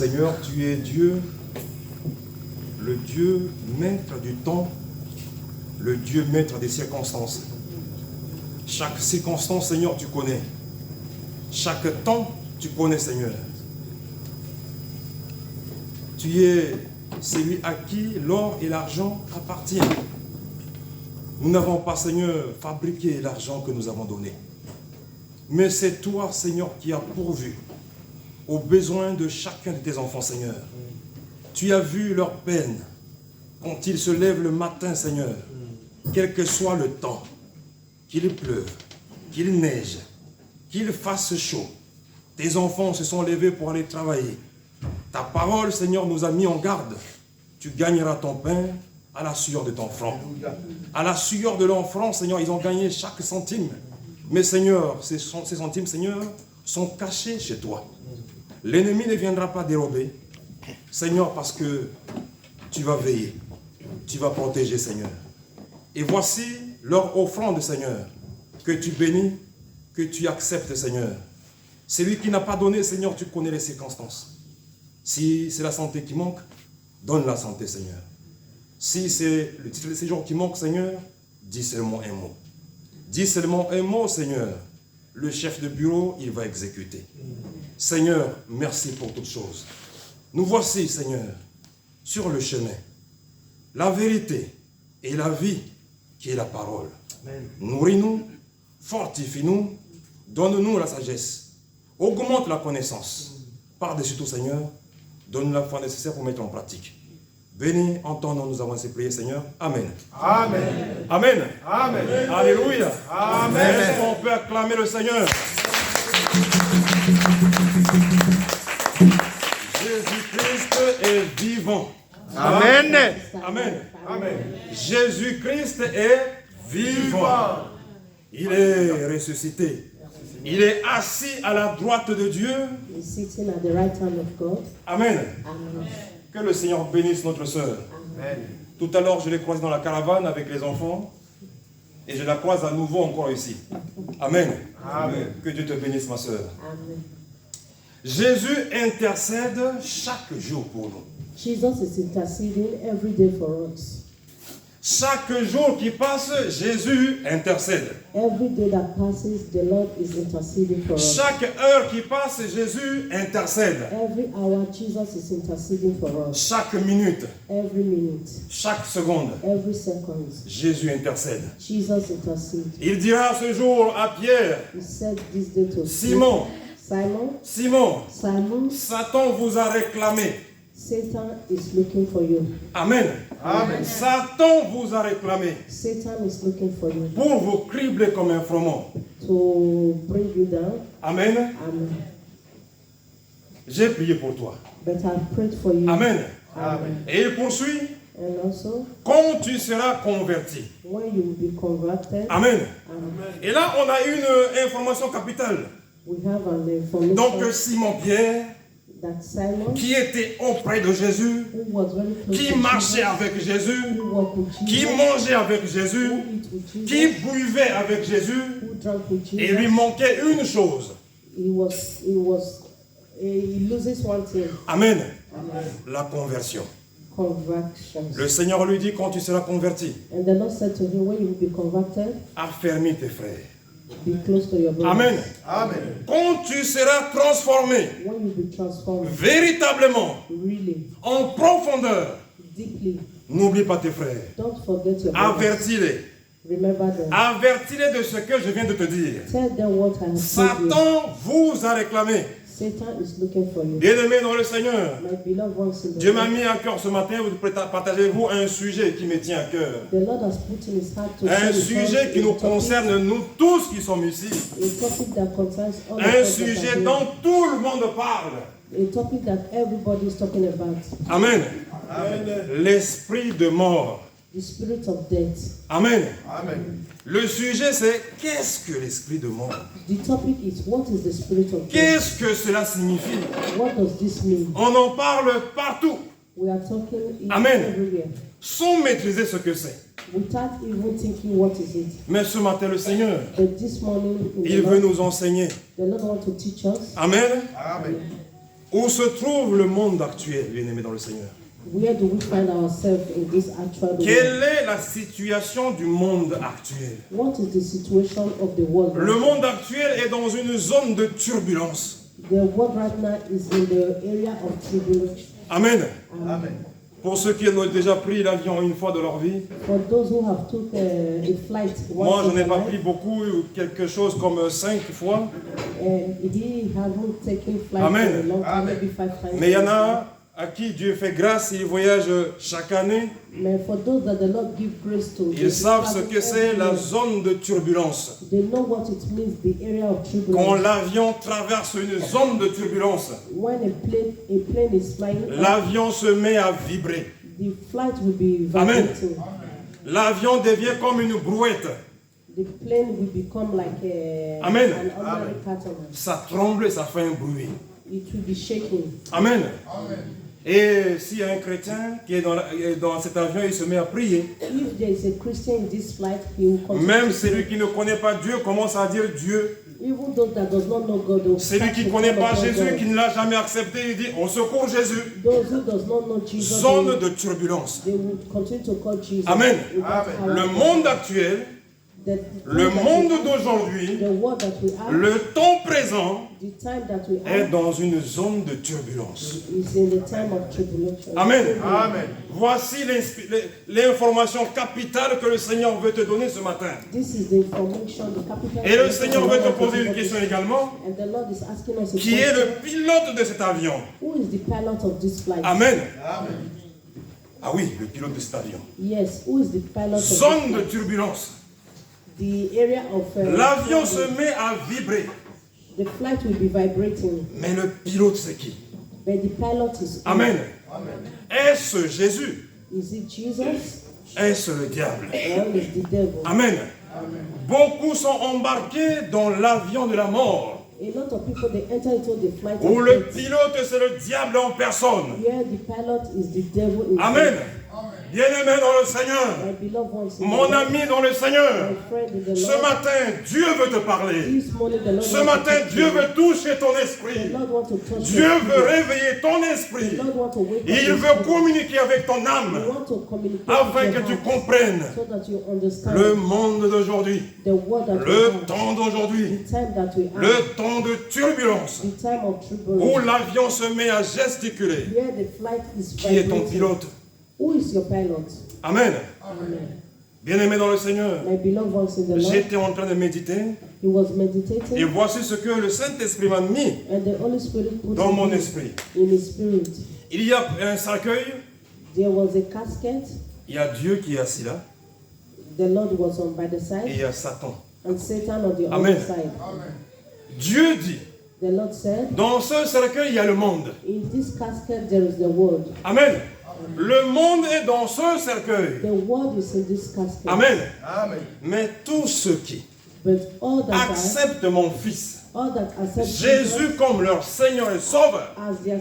Seigneur, tu es Dieu, le Dieu maître du temps, le Dieu maître des circonstances. Chaque circonstance, Seigneur, tu connais. Chaque temps, tu connais, Seigneur. Tu es celui à qui l'or et l'argent appartiennent. Nous n'avons pas, Seigneur, fabriqué l'argent que nous avons donné. Mais c'est toi, Seigneur, qui as pourvu aux besoins de chacun de tes enfants, Seigneur. Tu as vu leur peine quand ils se lèvent le matin, Seigneur. Quel que soit le temps, qu'il pleuve, qu'il neige, qu'il fasse chaud, tes enfants se sont levés pour aller travailler. Ta parole, Seigneur, nous a mis en garde. Tu gagneras ton pain à la sueur de ton front. À la sueur de leur front, Seigneur, ils ont gagné chaque centime. Mais Seigneur, ces centimes, Seigneur, sont cachés chez toi. L'ennemi ne viendra pas dérober. Seigneur, parce que tu vas veiller. Tu vas protéger, Seigneur. Et voici leur offrande, Seigneur, que tu bénis, que tu acceptes, Seigneur. Celui qui n'a pas donné, Seigneur, tu connais les circonstances. Si c'est la santé qui manque, donne la santé, Seigneur. Si c'est le titre de séjour qui manque, Seigneur, dis seulement un mot. Dis seulement un mot, Seigneur. Le chef de bureau, il va exécuter. Seigneur, merci pour toutes choses. Nous voici, Seigneur, sur le chemin. La vérité et la vie qui est la parole. Nourris-nous, fortifie-nous, donne-nous la sagesse. Augmente la connaissance. Par-dessus tout, Seigneur, donne-nous la foi nécessaire pour mettre en pratique. Bénis en ton nom, nous avons ainsi prié, Seigneur. Amen. Amen. Amen. Amen. Alléluia. Amen. Est-ce qu'on peut acclamer le Seigneur? Jésus-Christ est vivant. Amen. Amen. Amen. Jésus-Christ est vivant. Il est ressuscité. Il est assis à la droite de Dieu. He's sitting at the right hand of God. Amen. Amen. Que le Seigneur bénisse notre sœur. Amen. Tout à l'heure, je l'ai croisée dans la caravane avec les enfants. Et je la croise à nouveau encore ici. Amen. Amen. Que Dieu te bénisse, ma sœur. Amen. Jésus intercède chaque jour pour nous. Jesus is interceding every day for us. Chaque jour qui passe, Jésus intercède. Every day that passes, the Lord is interceding for us. Chaque heure qui passe, Jésus intercède. Every hour, Jesus is interceding for us. Chaque minute, Every minute, chaque seconde, every second, Jésus intercède. Jesus intercedes. Il dira ce jour à Pierre, He said this day to Simon, Simon, Simon, Simon, Satan vous a réclamé. Satan is looking for you. Amen. Amen. Satan vous a réclamé Satan is looking for you pour vous cribler comme un froment. to bring you down. Amen. Amen. J'ai prié pour toi. But I've prayed for you. Amen. Amen. Et il poursuit, And also, quand tu seras converti. when you will be converted, Amen. Amen. Et là, on a une information capitale. We have an information Donc, Simon-Pierre, that Simon, qui était auprès de Jésus, who was very close qui to marchait Jesus, avec Jésus, who walked with qui Jesus, mangeait avec Jésus, who eat with qui Jesus, buvait avec Jésus, who drank with et il lui Jesus, manquait une chose. he loses one thing, Amen. La conversion. conversion. Le Seigneur lui dit, quand tu seras converti, And the Lord said to him, when you will be converted, affermis tes frères. be close to your brothers. Amen. Amen. Quand tu seras transformé When you be transformed, véritablement really, en profondeur, deeply, n'oublie pas tes frères. don't forget your brothers. Avertis-les. Remember them. Avertis-les de ce que je viens de te dire. Tell them what I have told you. Satan vous a réclamé. Satan is looking for you. Bien-aimés dans le Seigneur, My beloved ones in the Dieu m'a Lord, mis à cœur ce matin, partagez-vous un sujet qui me tient à cœur. the Lord has put in his heart to Un share with sujet us qui nous a topic- concerne, nous tous qui sommes ici. A topic that concerns all of Un us that are sujet here. dont tout le monde parle. A topic that everybody is talking about. Amen. Amen. L'esprit de mort. The spirit of death. Amen. Amen. Le sujet c'est qu'est-ce que l'esprit de mort? The topic is what is the spirit of death? Qu'est-ce que cela signifie? What does this mean? On en parle partout, We are talking it Amen. everywhere sans maîtriser ce que c'est. without even thinking what is it. Mais ce matin, le Seigneur, But this morning, in il the veut Lord, nous enseigner. the Lord wants to teach us. Amen. Amen. Où se trouve le monde actuel, bien-aimé dans le Seigneur? Where do we find ourselves in this actual world? Quelle est la situation du monde actuel? What is the situation of the world? Le monde actuel est dans une zone de turbulence. The world right now is in the area of tribulation. Amen. Amen. Pour ceux qui ont déjà pris l'avion une fois de leur vie, For those who have took a flight moi once je n'ai in pas their pris life, beaucoup, quelque chose comme 5 fois, he hasn't taken flight Amen. for a long time, Amen. maybe 5 times. mais il y en a à qui Dieu fait grâce, ils voyagent chaque année, But for those that the Lord give grace to, ils savent ce que c'est la zone de turbulence. they know what it means, the area of Quand tribulation. l'avion traverse une zone de turbulence, When a plane is flying, l'avion se met à vibrer. the flight will be Amen. vibrating. L'avion devient comme une brouette. The plane will become like Amen. an ordinary pattern. Ça tremble, ça fait un bruit. It will be shaking. Amen. Et s'il y a un chrétien qui est dans cet avion, il se met à prier. If there is a Christian in this flight, he will continue. Même to celui pray. qui ne connaît pas Dieu commence à dire Dieu. Even those that does not know God, they will Celui start qui to ne connaît call pas upon Jésus, God. qui ne l'a jamais accepté, il dit au secours Jésus. Those who does not know Jesus, Zone de turbulence. they will continue to call Jesus. Amen. without our Le God. monde actuel, The le time that monde we- d'aujourd'hui, the world that we are, le temps présent the time that we est are, dans une zone de turbulence. is in the time of tribulation. Amen. Amen. Voici l'information capitale que le Seigneur veut te donner ce matin. This is the information, the capital. Et le information Seigneur the veut te Lord poser wants une to question give us. également. And the Lord is asking us a Qui est question. le pilote de cet avion? Who is the pilot of this flight? Amen. Amen. Ah oui, le pilote de cet avion. Yes, who is the pilot of this Zone de flight? turbulence. The area of L'avion se met à vibrer. the flight will be vibrating, Mais le pilote, c'est qui? but the pilot is Amen. Amen. Est-ce Jésus? Is it Jesus Est-ce le diable? or is the devil? Amen. Beaucoup sont embarqués dans l'avion de la mort. A lot of people they enter into the flight Où of le death, pilote, c'est le diable en personne. where the pilot is the devil himself. Amen. Bien-aimé dans le Seigneur. My beloved ones, in Mon the Lord, ami dans le Seigneur. my friend in the Ce Lord, matin, Dieu veut te parler. this morning the Lord Ce wants matin, to touch Dieu you. veut toucher ton The esprit. Lord wants to touch Dieu your veut spirit. réveiller ton The esprit. Lord wants to wake up Il your veut spirit. communiquer avec ton He âme wants to communicate afin with que your tu heart comprennes so that you understand le monde d'aujourd'hui, the word that we le have, temps d'aujourd'hui, the time that we are, le temps de turbulence the time of où tribulation, l'avion se met à gesticuler. where the flight is Qui est ton vibrating. pilote? Who is your pilot? Amen. Amen. Bien-aimé dans le Seigneur, My beloved ones in the Lord, j'étais en train de méditer he was et meditating, voici ce que le Saint-Esprit m'a mis and the Holy Spirit put dans mon in esprit. his spirit. Il y a un cercueil, There was a casket. il y a Dieu qui est assis là The Lord was on by the et side, il y a Satan. and Satan on the Amen. other side. Dieu dit, The Lord said, dans ce cercueil, il y a le monde. in this casket there is the world. Amen. Le monde est dans ce cercueil. The world is in this casket. Amen. Amen. Mais tous ceux qui But all that acceptent mon Fils, all that accept Jésus comme leur Seigneur et Sauveur, as their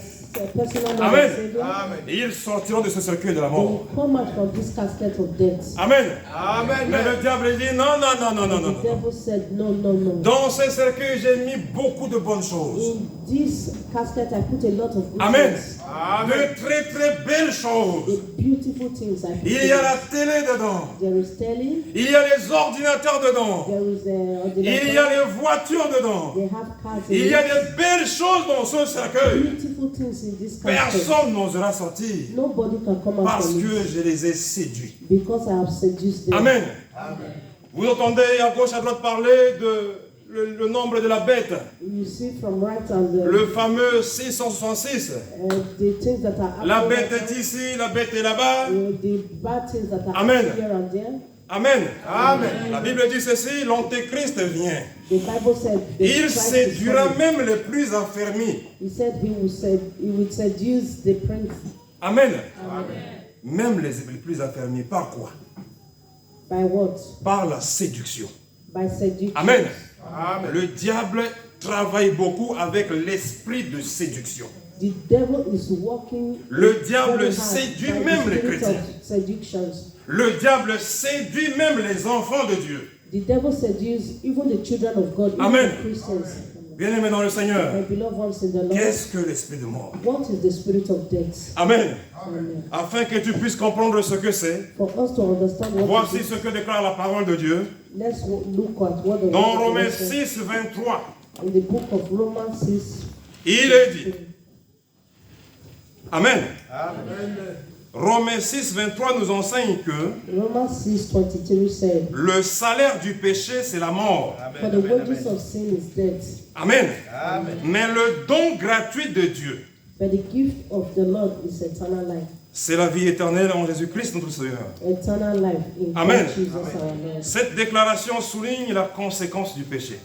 personal Lord Amen. and Savior, Amen. ils sortiront de ce cercueil de la they mort. will come out from this casket of death. Amen. Amen. Mais le diable il dit non, non, non, non, non, non. The devil said, no, no, no. Dans ce cercueil, j'ai mis beaucoup de bonnes choses. In this casket I put a lot of good Amen. things. De très très belles choses. The beautiful things I put Il y a in. la télé dedans. There is telly, Il y a les ordinateurs dedans. there is Il y a ordinary, les voitures dedans. they have cars in Il y a it. des belles choses dans ce cercueil. Beautiful things in this casket. Personne n'osera sortir Nobody can come out parce from que it je les ai séduits. because I have seduced them. Amen. Vous entendez à gauche, à droite parler de le nombre de la bête. You see from right and Le fameux 666. the things that are La happening, bête est ici, la bête est là-bas. the bad things that are Amen. happening here and there. Amen. Amen. La Bible dit ceci, l'antéchrist vient. The Bible said the Il Christ is séduira coming. même les plus affermis. He said he would seduce the prince. Amen. Amen. Même les plus affermis. Par quoi? By what? Par la séduction. By seduction. Amen. Amen. Le diable travaille beaucoup avec l'esprit de séduction. The devil is working. Le diable very hard séduit by the même les spirit chrétiens. of seductions. Le diable séduit même les enfants de Dieu. The devil seduces even the children of God, even Amen. the Christians. Bien-aimés dans le Seigneur, My beloved ones in the Lord, qu'est-ce que l'esprit de mort? what is the spirit of death? Amen. Amen. Afin que tu puisses comprendre ce que c'est, For us to understand what voici it is, ce que déclare la parole de Dieu let's look at what the dans word of Romains God says 6, 23. in the book of Romans 6. Il est dit, Amen. Amen. Romains 6, 23 nous enseigne que Romans 6:23 said, le salaire du péché, c'est la mort. for the wages of sin is death, Amen. Amen. Mais le don gratuit de Dieu, but the gift of the Lord is eternal life. c'est la vie éternelle en Jésus-Christ, notre Seigneur. Eternal life in Amen. Christ Jesus our Lord. Cette déclaration souligne la conséquence du péché,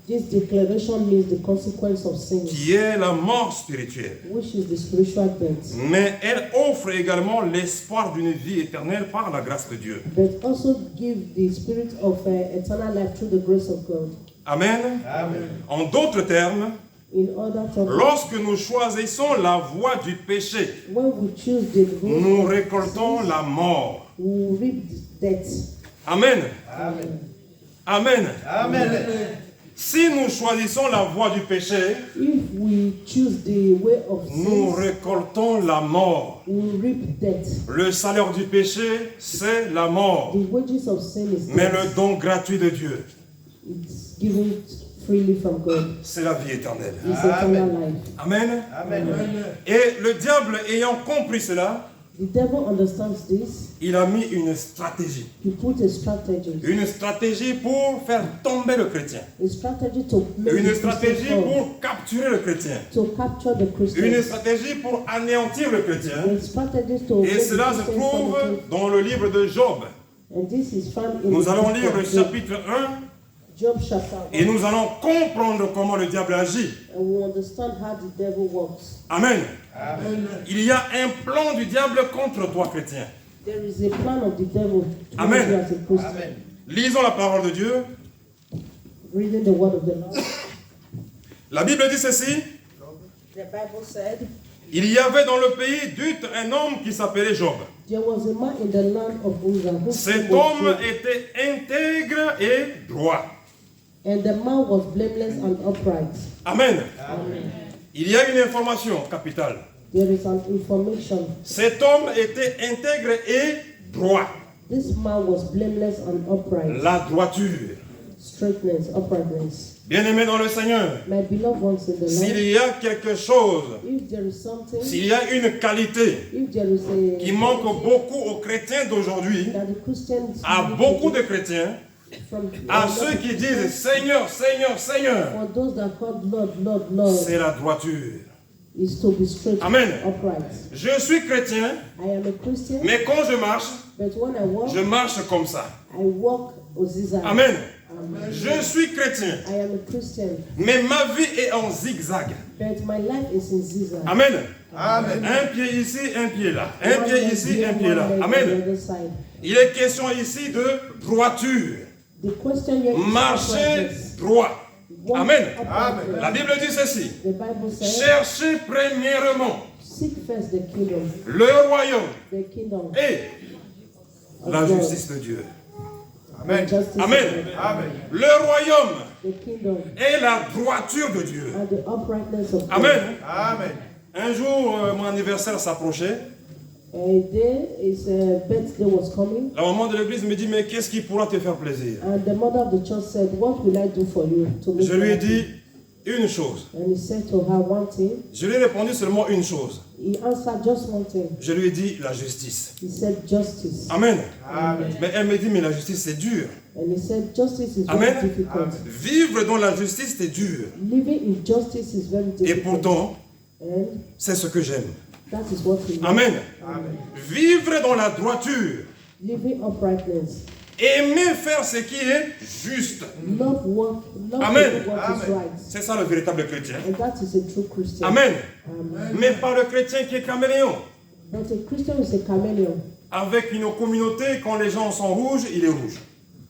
This declaration means the consequence of sin, qui est la mort spirituelle. which is the spiritual death, Mais elle offre également l'espoir d'une vie éternelle par la grâce de Dieu. but also give the spirit of eternal life through the grace of God. Amen. Amen. En d'autres termes, In order to, lorsque nous choisissons la voie du péché, when we choose the road, nous récoltons la mort. we reap death. Amen. Amen. Amen. Amen. Si nous choisissons la voie du péché, If we choose the way of nous sin, récoltons la mort. we reap death. Le salaire du péché, c'est la mort. The wages of sin is Mais death. le don gratuit de Dieu, It's given freely from God. c'est la vie éternelle. It's eternal life. Amen. Amen. Et le diable ayant compris cela, The devil understands this. il a mis une stratégie. He put a strategy. Une stratégie pour faire tomber le chrétien. A strategy to make Une the stratégie Christian fall, pour capturer le chrétien. to capture the Une Christian. stratégie pour anéantir le chrétien. A strategy to Et make the cela se Christian trouve fall. dans le livre de Job. And this is found in Nous the allons book lire of le Job. chapitre 1 Job chapter 1. et nous allons comprendre comment le diable agit. And we understand how the devil works. Amen. Amen. Il y a un plan du diable contre toi, chrétien. There is a plan of the devil to Amen. you as a Christian. Amen. Lisons la parole de Dieu. Reading the word of the Lord. La Bible dit ceci. The Bible said, Il y avait dans le pays d'Uth un homme qui s'appelait Job. there was a man in the land of Uzzah whose Cet name was homme Job, était intègre et droit. and the man was blameless and upright. Amen. Amen. Il y a une information capitale. There is an information. Cet homme était intègre et droit. This man was blameless and upright. La droiture. Straightness, uprightness. Bien-aimé dans le Seigneur, My beloved ones in the s'il Lord, y a quelque chose, if there is something, s'il y a une qualité if there is a qui manque beaucoup aux chrétiens d'aujourd'hui, that the Christians à need beaucoup to de chrétiens, from à ceux qui disent Seigneur, Seigneur, Seigneur, for those that call Lord, Lord, Lord, c'est la droiture. is to be straight, Amen. upright. Je suis chrétien, I am a Christian, mais quand je marche, but when I walk, je marche comme ça. I walk Oziza. Amen. Amen. Je suis chrétien, I am a Christian, mais ma vie est en zigzag. but my life is in Ziza. Amen. Amen. Un pied ici, un pied là. Un One pied leg ici, here, un pied là. one leg on Amen. the other side. Il est question ici de droiture. The question here is Marcher uprightness. droit. Walk Amen. uprightly. La Bible dit ceci. The Bible says, Cherchez premièrement seek first the kingdom, le royaume the kingdom, et la justice de Dieu. Amen. and justice, Amen. of God. Amen. Le royaume The kingdom et la droiture de Dieu. and the uprightness of God. Amen. Amen. Un jour, mon anniversaire s'approchait. A day his birthday was coming, La maman de l'église me dit, mais qu'est-ce qui pourra te faire plaisir? and the mother of the church said, "What will I do for you to make Je you lui ai happy?" dit une chose. And he said to her one thing. Je lui ai répondu seulement une chose. He answered just one thing. Je lui ai dit la justice. He said justice. Amen. Amen. Mais elle me dit, mais la justice c'est dur. And he said justice is Amen. very difficult. Vivre dans la justice c'est dur. Living in justice is very Et difficult. pourtant, And c'est ce que j'aime. that is what he Amen. Amen. Vivre dans la droiture. Living uprightness. Aimer faire ce qui est juste. Love what Amen. to do what is Amen. right. C'est ça le véritable chrétien. And that is a true Christian. Amen. Amen. Mais pas le chrétien qui est caméléon. But a Christian is a chameleon. Avec une communauté, quand les gens sont rouges, il est rouge.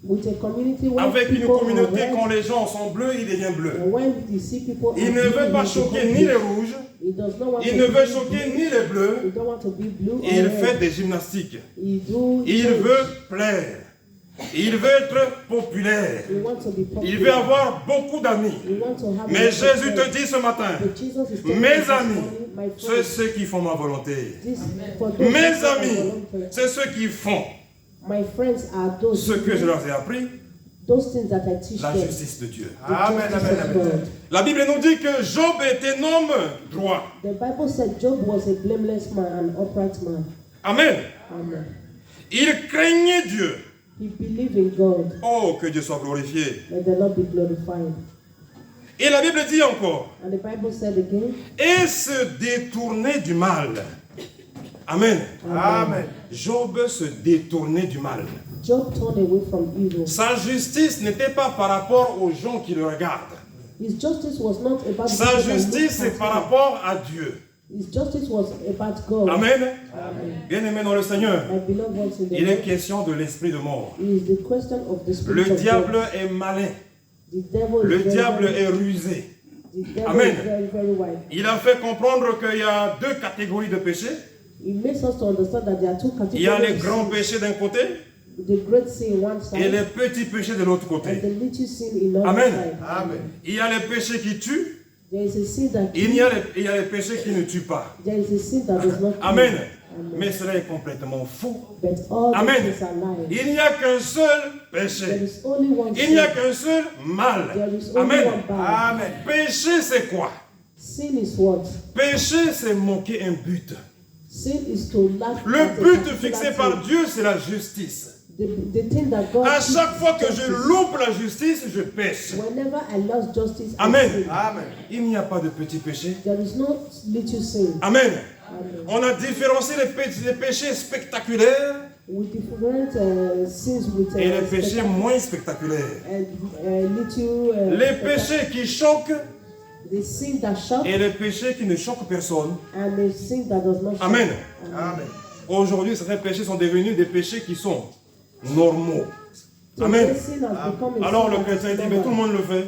With a community where Avec une people are communauté, red, quand les gens sont bleus, il devient bleu. and when you see people Il are ne blue, veut pas he choquer becomes ni les blue. rouges, He does not want il to ne be veut blue. choquer ni les bleus, He don't want to be blue or il red. fait des gymnastiques. He do Il change. veut plaire. Il veut être populaire. You want to be popular. Il veut avoir beaucoup d'amis. You want to have a Mais lot of Jésus te friends. dit ce matin, But Jesus is telling you mes this amis, morning, my c'est friends, ceux qui font ma volonté. for those Mes who follow amis, my volunteer, c'est ceux qui font my friends are those ce que je who leur ai appris, those things that I teach la them. justice de Dieu. The Amen, justice amen, of amen. God. La Bible nous dit que Job était un homme droit. The Bible said Job was a blameless man, an upright man. Amen. Amen. Il craignait Dieu. He believed in God. Oh, que Dieu soit glorifié. May the Lord be glorified. Et la Bible dit encore, And the Bible said again, et se détourner du mal. Amen. Amen. Job se détournait du mal. Job turned away from evil. Sa justice n'était pas par rapport aux gens qui le regardent. His justice was not about Sa people that justice, look c'est at par him. rapport à Dieu. His justice was about God. Amen. Bien-aimé dans le Seigneur, My beloved ones in the il est Lord, question de l'esprit de mort. it is the question of the spirit Le of diable death. est malin. The devil Le is very, diable very, est rusé. the devil Amen. is very, very wide. Il a fait comprendre qu'il y a deux catégories de péchés. It makes us to understand that there are two Il y a les categories. grands péchés d'un côté The great sin one et side les petits péchés de l'autre and côté. the little sin in other Amen. side. Amen. Il y a les péchés qui tuent, There is a sin that il y a les péchés qui ne tuent pas. there is a sin that does not kill. Amen. Amen. Mais cela est complètement faux. But all Amen. things are lies. Il n'y a qu'un seul There péché. is only one Il n'y a sin. qu'un seul mal. There is only Amen. one bad. Amen. Péché, c'est quoi? Sin is what? Péché, c'est manquer un but. Sin is to lack Le at a but particular fixé thing. par Dieu, c'est la justice. The thing that God À keeps chaque fois que is je justice. loupe la justice, je pêche. Whenever I lost justice, Amen. I sin. Amen. Il n'y a pas de petits péchés. There is no little sin. Amen. Amen. On a différencié les péchés spectaculaires With different sins with et les péchés moins spectaculaires. and little Les péchés qui choquent the sin that shock et les péchés qui ne choquent personne. and the sin that does not shock. Amen. Amen. Aujourd'hui, certains péchés sont devenus des péchés qui sont normaux. So Amen. this sin has become a Alors sin le that chrétien is dit, mais tout le normal. monde le fait.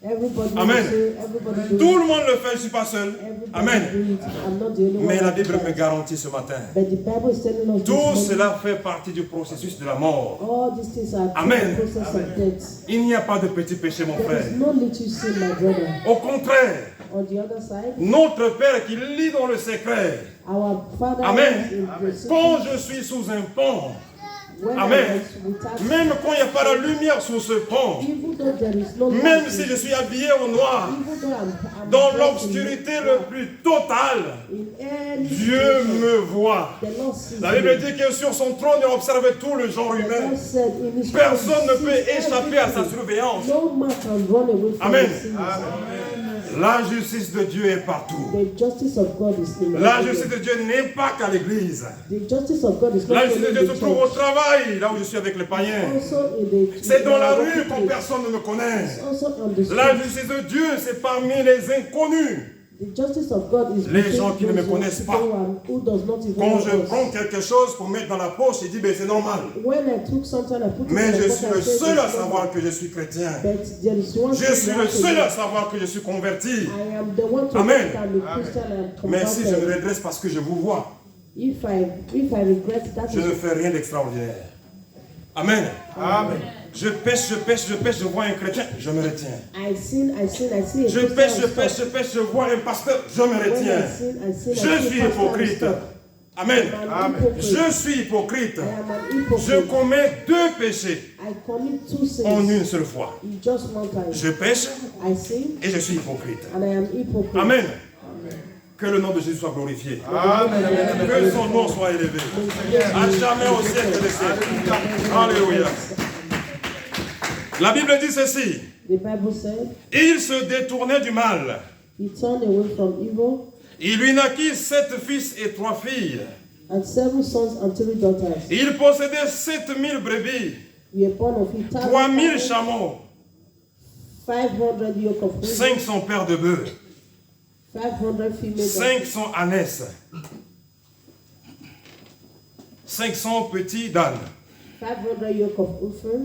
Everybody Amen. will say, everybody do Tout it. le monde le fait, je ne suis pas seul. Everybody Amen. do it. I'm not the only one Mais la that Bible does me that. garantit ce matin. But the Bible is telling us this Tout morning, cela fait partie du processus de la mort. all these things are Amen. the process of death. Il n'y a pas de petits péchés, mon There frère. is no little sin, my brother. Au contraire, On the other side, notre Père qui lit dans le secret, our Father Amen. is in the secret. quand je suis sous un pont, When Amen. I was without, même quand il n'y a pas la lumière sous ce pont, even though there is no même light, si je suis habillé au noir, even though I'm dans dressed in l'obscurité le plus totale, in any Dieu situation, me voit. the Lord sees La Bible me. dit que sur son trône, il observe tout le genre The humain. Lord said in His Personne word, ne He peut sees échapper à sa everything. surveillance. No man can run away from Amen. His sins. La justice de Dieu est partout. The justice of God is in La everywhere. justice de Dieu n'est pas qu'à l'église. The justice of God is not La only justice de in Dieu the se trouve au church, travail, là où je suis avec les païens. also in the C'est dans la in the rue quand workplace, personne ne me connaît. also on the La street. justice de Dieu, c'est parmi les inconnus. The justice of God is Les between gens qui ne me those who connaissent pas. who does not even Quand know je us. prends quelque chose pour mettre dans la poche, il dit, ben c'est normal. When I took something, I put it Mais in je my suis pocket, le I said, seul à "It's savoir normal." que je suis chrétien. But there is one Je thing suis you le have to seul know. à savoir que je suis converti. I am the one to Amen. know that I'm a Christian and I'm Mais si je me converted. redresse parce que je vous vois, If I regret that, je ne fais rien d'extraordinaire. Amen. Amen. Je pêche, je vois un chrétien, je me retiens. I sin, I see a Je Christian pêche, and stop. je vois un pasteur, je me When I retiens. sin, I see Je suis hypocrite. Amen. I'm an Amen. hypocrite. Je suis hypocrite. I am an hypocrite. Je commets deux péchés I commit two sins en une seule fois. in just one time. Je pêche I sin et je suis hypocrite. and I am hypocrite. Amen. Que le nom de Jésus soit glorifié. Amen. Que son nom soit élevé. À jamais au siècle des siècles. Alléluia. La Bible dit ceci. The Bible said, Il se détournait du mal. he turned away from evil Il lui naquit 7 fils et 3 filles. and 7 sons and 3 daughters. Il possédait 7000 brebis, We are born of it. 3000 chameaux, 500 yoke of wheat, 500 paires de bœufs, 500 female 500 ânesses, 500 petits d'ânes 500 yoke of ophir,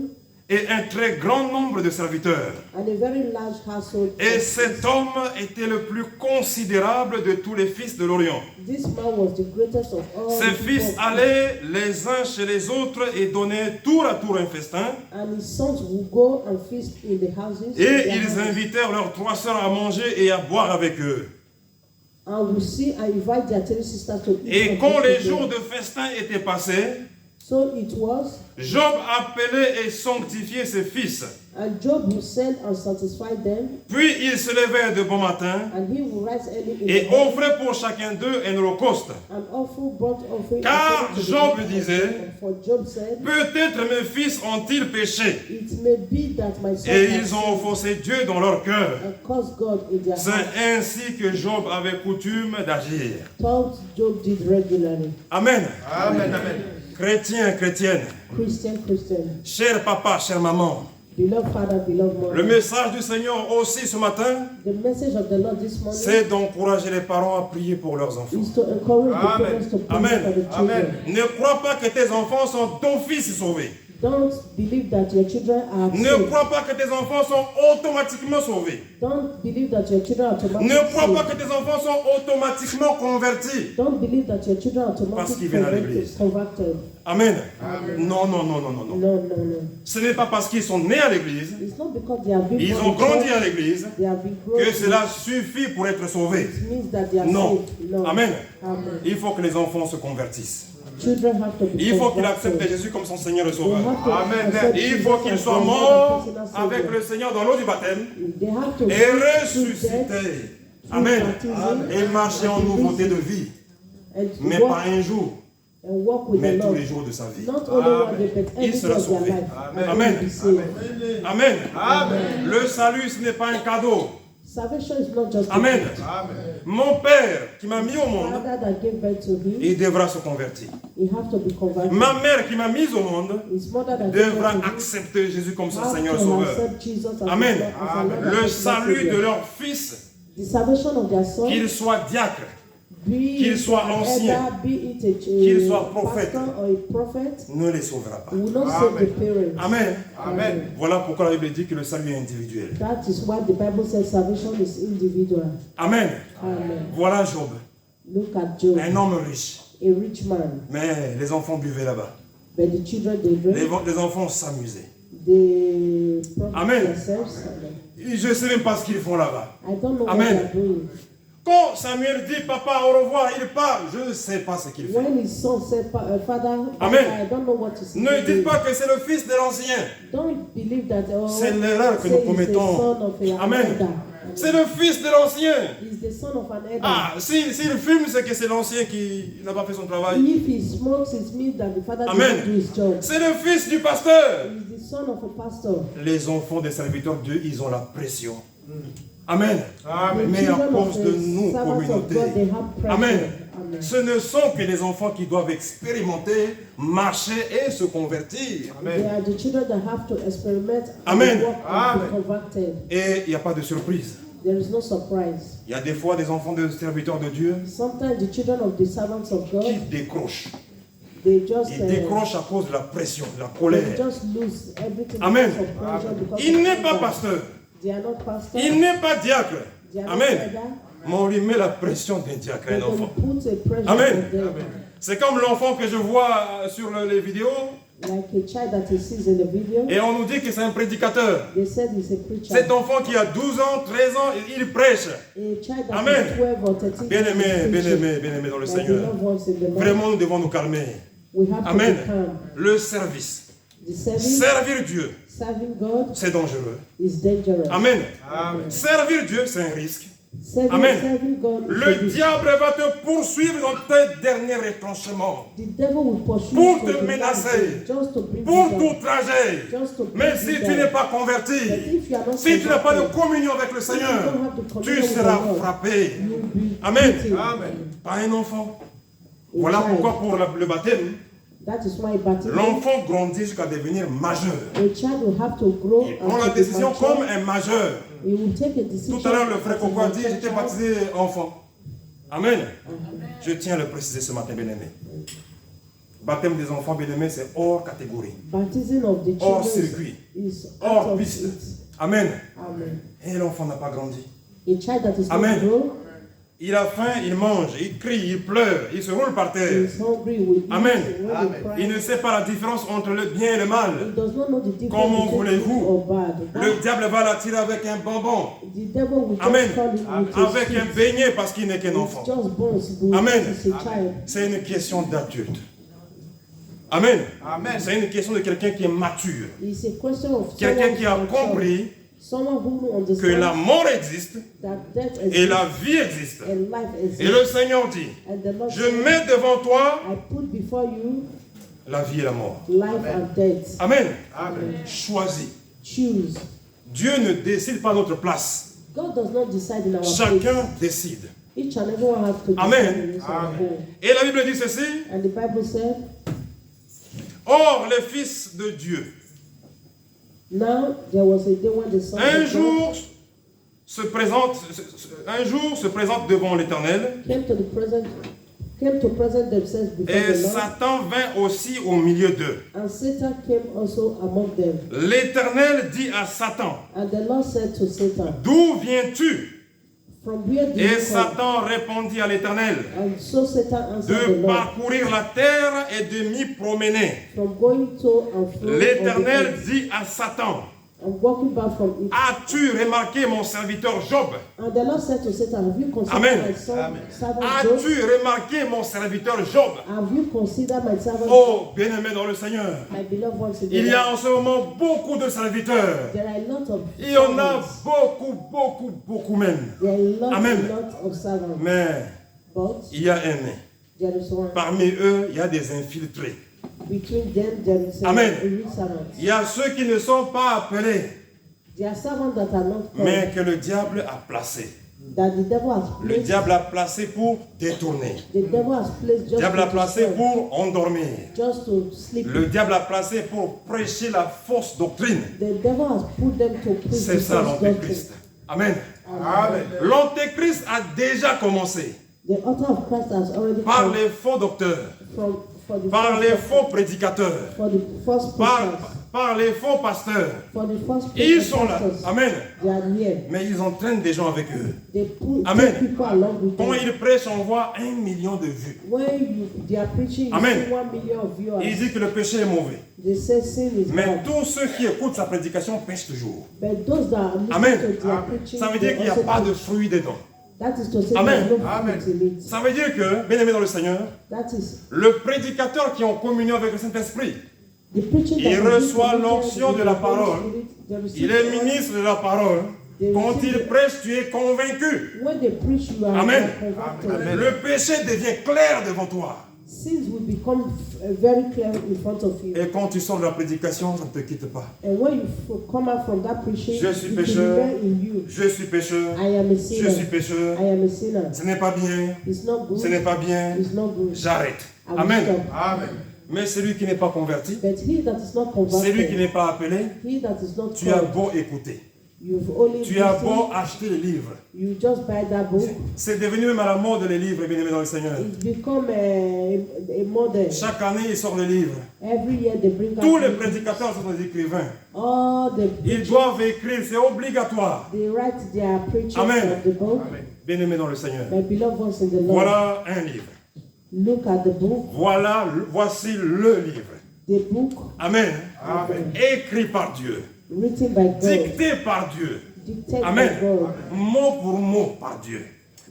et un très grand nombre de serviteurs. and a very large household. Et cet homme était le plus considérable de tous les fils de l'Orient. This man was the greatest of all. Ses the fils people. allaient les uns chez les autres et donnaient tour à tour un festin. And his sons would go and feast in the houses. in Et their ils houses, invitèrent leurs 3 sœurs à manger et à boire avec eux. and would see and invite their 3 sisters to eat. Et and quand drink les with them. jours de festin étaient passés, So it was, Job appelait et sanctifiait ses fils. and Job would send and satisfy them, Puis il se levait de bon matin and he would rise early in et the morning offrait pour chacun d'eux un holocauste. and offer burnt offering. Car according to the Job law of disait, God. For Job said, Peut-être mes fils ont-ils péché it may be that my sons et have ils ont sinned offensé Dieu dans leur cœur. and caused God in their C'est heart. ainsi que Job avait coutume d'agir. Thought Job did regularly. Amen. Amen. Amen. Chrétiens, chrétiennes, Christian, cher papa, chère maman, beloved father, beloved le mother. message du Seigneur aussi ce matin, The message of the Lord this morning c'est d'encourager les parents à prier pour leurs enfants. is to encourage the Amen. parents to pray Amen. for the children. Ne crois pas que tes enfants sont d'office sauvés. Don't believe that your children are Ne saved. crois pas que tes enfants sont automatiquement sauvés. Don't believe that your children are automatically Ne crois pas saved. que tes enfants sont automatiquement convertis. Don't believe that your children are Parce qu'ils automatically viennent à l'église. converted. Amen. Non, non, non, non, non, non. No, no, no. Ce n'est pas parce qu'ils sont nés à l'église, It's not because they have been ils born ont in grandi church, à l'église, they have been grown que in cela suffit pour être sauvés. It means that they are Non. saved. No. Amen. Amen. Il faut que les enfants se convertissent. Children have to be Il faut qu'ils converted. acceptent Jésus comme son Seigneur et They Sauveur. have to Amen. accept Il Jesus faut qu'ils as soient their morts personal avec Savior. le Seigneur dans l'eau du baptême They have to et be through death, ressusciter. Amen. Et marcher en nouveauté de vie. and Mais walk, pas un jour, and walk with mais the tous Lord. les jours de sa vie. Not only one day, but Il every sera day of their sauvé. life. Amen. And Amen. they will be saved. Amen. Amen. Le salut, ce n'est pas un cadeau. Salvation is not just a Amen. gift. Amen. Mon Père qui m'a mis au monde, Father that gave birth to him, il devra se convertir. he have to be converted. Ma mère qui m'a mis au monde His mother that gave devra birth to him accepter Jésus comme son have Seigneur et to Sauveur. accept Jesus as Amen. his Lord, as our Lord and Le personal salut Savior. de leur fils, The salvation of their son, qu'il soit diacre, be qu'il soit it ancien, either be it a qu'il soit prophète, pastor or a prophet, ne les sauvera pas. will not save the parents. Amen. Amen. Voilà pourquoi la Bible dit que le salut est individuel. That is why the Bible says salvation is individual. Amen. Amen. Voilà Job, Look at Job, un homme riche. a rich man, Mais les enfants buvaient là-bas. but the children they drink, Les enfants s'amusaient. they profit Amen. themselves. Je ne sais même pas ce qu'ils font là-bas. I don't know Amen. what they are doing. Quand Samuel dit papa au revoir, il part. Je ne sais pas ce qu'il fait. When his son said, Father, Amen. I don't know what to say. Ne dites pas que c'est le fils de l'ancien. Don't believe that. Oh, C'est l'erreur que say nous he's the commettons. son of a Amen. elder. C'est le fils de l'ancien. He's the son of an elder. Ah, s'il fume, c'est que c'est l'ancien qui n'a pas fait son travail. If he smokes, it means that the father Amen. didn't do his job. C'est le fils du pasteur. He's the son of a pastor. Les enfants des serviteurs de Dieu, ils ont la pression. Amen. Amen. Mais à Children of cause the de nos servants of communautés. God, they have pressure. Amen. Amen. Ce ne sont que les enfants qui doivent expérimenter, marcher et se convertir. They Amen. are the children that have to experiment Amen. and walk and Amen. be converted. Et il n'y a pas de surprise. There is no surprise. Il y a des fois des enfants de serviteurs de Dieu Sometimes the children of the servants of qui God, décrochent. they just, Ils décrochent à cause de la pression, de la colère. they just lose everything Amen. because of pressure, because Il of n'est pas anger. pasteur. They are not pastors. Il n'est pas diacre. They are not Amen. elder. Mais on lui met la pression d'un diacre à They un can enfant. put a pressure Amen. on them. C'est comme l'enfant que je vois sur les vidéos Like a child that he sees in the video, et on nous dit que c'est un prédicateur. they said he's a preacher. Cet enfant qui a 12 ans, 13 ans, il prêche. A child that Amen. is 12 or 13 Bien-aimé, years bien-aimé, bien-aimé dans le like the Seigneur. loved ones in the Lord. Vraiment, nous devons nous calmer. We have Amen. to be calm. Le service. The service, Servir Dieu, serving God c'est dangereux. is dangerous. Amen. Amen. Servir Dieu, c'est un risque. Serving, Amen. serving God is a Le risk. diable va te poursuivre dans tes derniers retranchements. The devil will pursue Pour you te to the menacer. last, just to bring Pour you down. t'outrager. Just to bring Mais you si tu down. n'es pas But converti, if you are not si tu n'as pas de converted, communion avec le Seigneur, tu seras frappé. you will be Amen. beaten. Amen. Pas un enfant. A Voilà child. pourquoi pour le baptême, That is why baptism, l'enfant grandit jusqu'à devenir majeur. a child will have to grow Il and prend la to be décision mature. comme un majeur. He will take a decision. Tout à l'heure, le frère as a Coco a dit, mature j'étais child. baptisé enfant. Amen. Je tiens à le préciser ce matin, bien-aimé. Baptême des enfants bien-aimés, c'est hors catégorie, Baptism of the hors children circuit, is hors out of piste. it. Amen. Amen. Et l'enfant n'a pas grandi. A child that is Amen. not grown, Il a faim, il mange, il crie, il pleure, il se roule par terre. is hungry, will eat. Amen. When Amen. they cry, Il ne sait pas la différence entre le bien et le he mal. does not know the difference Comment between voulez-vous? good or bad. Le diable va l'attirer avec un bonbon, The devil will just Amen. call him with a avec un stick. beignet parce qu'il n'est qu'un It's enfant. just bones, but Amen. it's a child. C'est une question d'adulte. Amen. Amen. C'est une question de quelqu'un qui est mature. It's a question of Quelqu'un someone qui a who can compris someone who que understands la mort existe that death et exists la vie existe. and life Et le exists. Seigneur dit, And the Lord je said, mets devant toi I put before you la vie et la mort. life and death. Amen. Amen. Choisis. Choose. Dieu ne décide pas à notre place. God does not decide in our Chacun place. décide. Each and everyone has to decide Amen. in his own Amen. home. Et la Bible dit ceci, And the Bible said, or les fils de Dieu, now there was a day when the Son un of God jour se présente devant l'Éternel, came to present themselves before et the Lord, Satan vint aussi au milieu d'eux. and Satan came also among them. L'Éternel dit à Satan, And the Lord said to Satan, d'où viens-tu? from where did Et you come? Satan répondit à l'Éternel, And so Satan answered the de Lord, parcourir la terre et de m'y promener. from going to and fro on the L'Éternel earth, dit à Satan, and walking back from it. as-tu remarqué mon serviteur Job? And the Lord said to Satan, have you considered Amen. my son, Amen. servant Job? As-tu remarqué mon serviteur Job? Have you considered my servant Job? Oh, bien-aimé dans le Seigneur, My beloved ones in the il y a Lord? en ce moment beaucoup de serviteurs. There are a lot of Il y en a servants. beaucoup même. There are Amen. a lot of servants. Mais But il y a un mais. there is one. Parmi eux, il y a des infiltrés. Between them, there is a Amen. real servant. Il y a ceux qui ne sont pas appelés, There are servants that are not called, mais que le diable a placés. that the devil has Le placed. diable a placé pour détourner. The devil has placed Le just diable a to placé destroy, pour endormir. just to sleep. Le diable a placé pour prêcher la fausse doctrine. The devil has put them to preach C'est the ça false l'antéchrist. Amen. Amen. L'antéchrist a déjà commencé The author of Christ has already par come les faux docteurs, for the par false les prophets, faux prédicateurs, for the false preachers, par les faux pasteurs. for the false Ils sont là. pastors. Amen. They are here. Mais ils entraînent des gens avec eux. They put Amen. take people along with Quand them. ils prêchent, on voit 1 million de vues. They are preaching, you Amen. see 1 million of viewers. Il dit que le péché est mauvais. They say sin is Mais bad. tous ceux qui écoutent sa prédication pêchent toujours. But those that are listening Amen. to their preaching, Ça veut they dire qu'il n'y a also pas de preach. fruit dedans. That is to say Amen. there is no Amen. fruit in it. Ça veut dire que, bien aimé dans le Seigneur, That is le prédicateur qui est en communion avec le Saint-Esprit, the preaching il that is reçoit connected l'onction with de the la Holy parole. Spirit, they receive il est the Holy- ministre de la parole. Quand il prêche, tu es convaincu. When they preach, you are Amen. converted. Amen. Le péché devient clair devant toi. Sins will become very clear in front of you. Et quand tu sors de la prédication, ça ne te quitte pas. And when you come out from that preaching, Je suis it will pécheur. remain in you. Je suis pécheur. I am a Je suis sinner. pécheur. I am a sinner. Ce n'est pas bien. It's not good. Ce n'est pas bien. It's not good. J'arrête. I will Amen. stop. Amen. Mais celui qui n'est pas converti, But he that is not celui qui converted, n'est pas appelé, he that is not tu as called, beau écouter. you've only Tu as listened, beau acheter les livres. you just buy that book. C'est devenu même à la mode les livres, bien aimés dans le Seigneur. It's become a model. Chaque année, ils sortent des livres. Every year they bring Tous out les books. prédicateurs sont des écrivains. All the Ils doivent écrire, c'est obligatoire. they write their preaching Amen. from the book. Amen. Bien aimés dans le Seigneur. My beloved ones in the Lord, Voilà un livre. look at the book, Voici le livre. the book Amen. Amen. Écrit par Dieu. written by God, Dicté par Dieu. dictated Amen. by God. Mot pour mot par Dieu.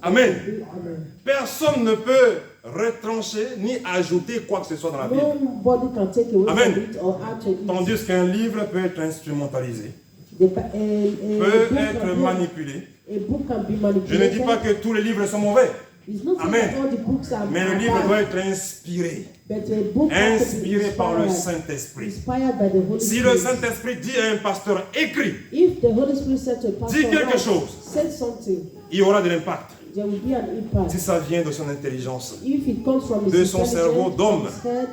Amen. Amen. Personne ne peut retrancher ni ajouter quoi que ce soit dans la Bible. Nobody can take away Amen. from it or add to it. Tandis qu'un livre peut être instrumentalisé, A peut être manipulé. book can be Je manipulated. ne dis pas que tous les livres sont mauvais, It's not Amen. saying that all the books are mais le are livre bad, doit être inspiré, but a book has to be inspiré par le inspired, Saint-Esprit. inspired by the Holy Si Spirit. le Saint-Esprit dit à un pasteur, écrit, If the Holy Spirit said to a pastor, Dis quelque "Write," chose. said something, il y aura de l'impact. there will be an impact. Si ça vient de son intelligence, If it comes from his de son intelligence, cerveau d'homme. from his head,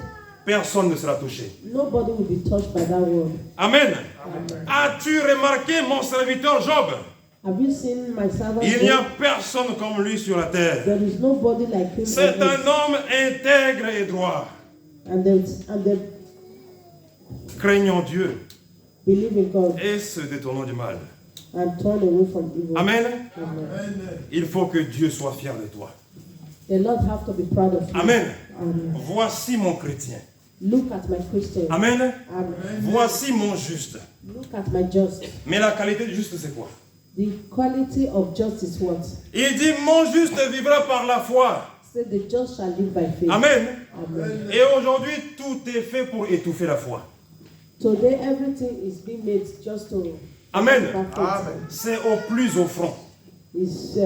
personne ne sera touché. nobody will be touched by that word. Amen. As-tu remarqué mon serviteur Job? Have you seen my servant? Il n'y a Job? personne comme lui sur la terre. There is nobody like him. C'est on earth. un homme intègre et droit. and they craignant Dieu believe in God et se détournant du mal. and turn away from evil. Amen. Amen. Il faut que Dieu soit fier de toi. The Lord have to be proud of you. Amen. Amen. Voici mon chrétien. Look at my Christian. Amen. Amen. Voici mon juste. Look at my just. Mais la qualité du juste, c'est quoi? The quality of justice what? Il dit, mon juste vivra par la foi. Say the just shall live by faith. Amen. Amen. Et aujourd'hui, tout est fait pour étouffer la foi. Today everything is being made just to Amen. Amen. C'est au plus offrant. Is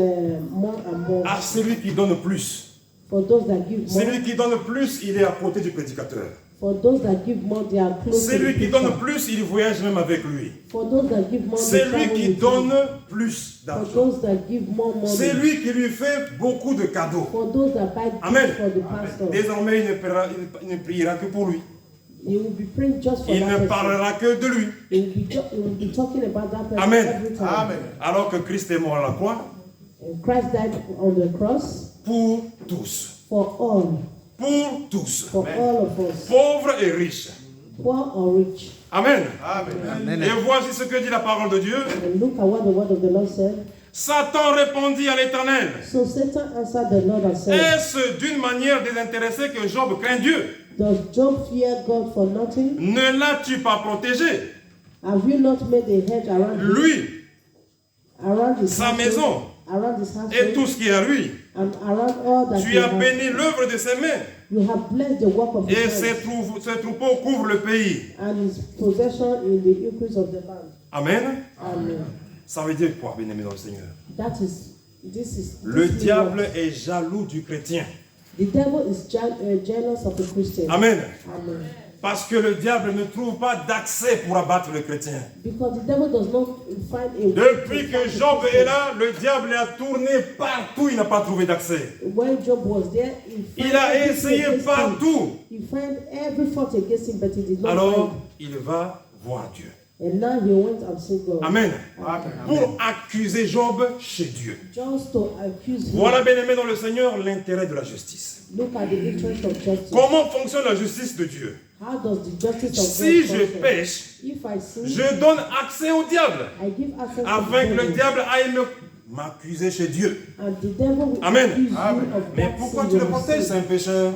more and more. À celui qui donne plus. For those that give more, Celui qui donne plus, il est à côté du prédicateur. for those that give more, they are close to Celui the qui donne preacher. plus, il voyage même avec lui. For those that give more, they C'est lui travel qui with donne him. plus For d'argent. those that give more C'est money. lui qui lui fait beaucoup de cadeaux. For those that buy Amen. gifts for the pastor. Désormais, il ne priera que pour lui. He will be praying just for Il that ne person. parlera que de lui. He will be talking about that person Amen. every time. Amen. Alors que Christ est mort à la croix And Christ died on the cross pour tous. for all, Pour tous. for all of us, Pauvres et riches. poor or rich. Amen. Amen. Et voici ce que dit la parole de Dieu. And look at what the word of the Lord said. Satan répondit à l'Éternel. So Satan answered the Lord and said, Est-ce d'une manière désintéressée que Job craint Dieu? does Job fear God for nothing? Ne l'as-tu pas protégé? Have you not made a hedge around him, Lui around his sa household, maison around his et tout household, ce qui est à lui? and around all that Tu he as has? béni l'œuvre de ses mains You have blessed the work of et his ses hands troupeaux couvrent le pays. and his possession in the increase of the land. Amen. Amen. Ça veut dire quoi, bien-aimé dans le Seigneur? This Le means diable what? est jaloux du chrétien. The devil is jealous of the Christian. Amen. Amen. Parce que le diable ne trouve pas d'accès pour abattre le chrétien. Because the devil does not find a way Depuis to que fight the Job Christian. est là, le diable a tourné partout, il n'a pas trouvé d'accès. When Job was there, Il a essayé partout. He found every fault against him, but he did not Alors, find. il va voir Dieu. And now he went and seen God. Amen. Amen. Pour accuser Job chez Dieu. Just to accuse him. Voilà, bien-aimé dans le Seigneur, l'intérêt de la justice. Look at the interest of justice. Comment fonctionne la justice de Dieu? How does the justice of Si God je function? pêche, If I sin, je donne accès au diable, I give access afin to que the le devil. diable aille m'accuser chez Dieu. And the devil will Amen. accuse Amen. you of Mais that pourquoi sin tu you le have protèges? C'est sinned. un pécheur.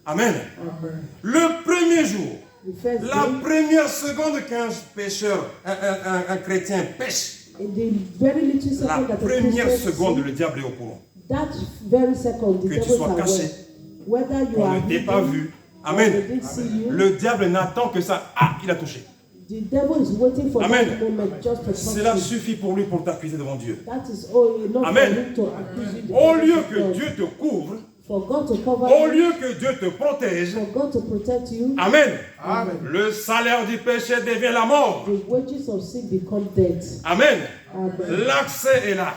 Amen. Amen. Le premier jour, The first la day, première seconde qu'un pécheur, un chrétien pêche, in the very little la second that the première Christian seconde, sin, le diable est au courant. that very second, the Que tu devil is sois aware. caché, Whether you qu'on are ne t'ait pas hidden vu. or Amen. they didn't see you, Le diable n'attend que ça. Ah, il a touché. the devil is waiting for Amen. that moment just to Cela touch you. suffit pour lui pour t'accuser devant Dieu. That is all enough Amen. for him to accuse you. Au the lieu presence que of Dieu God. te couvre, For God to cover au you, lieu que Dieu te protège, for God to protect you, Amen. Amen. Le salaire du péché devient la mort. the wages of sin become death. Amen. Amen. L'accès est là.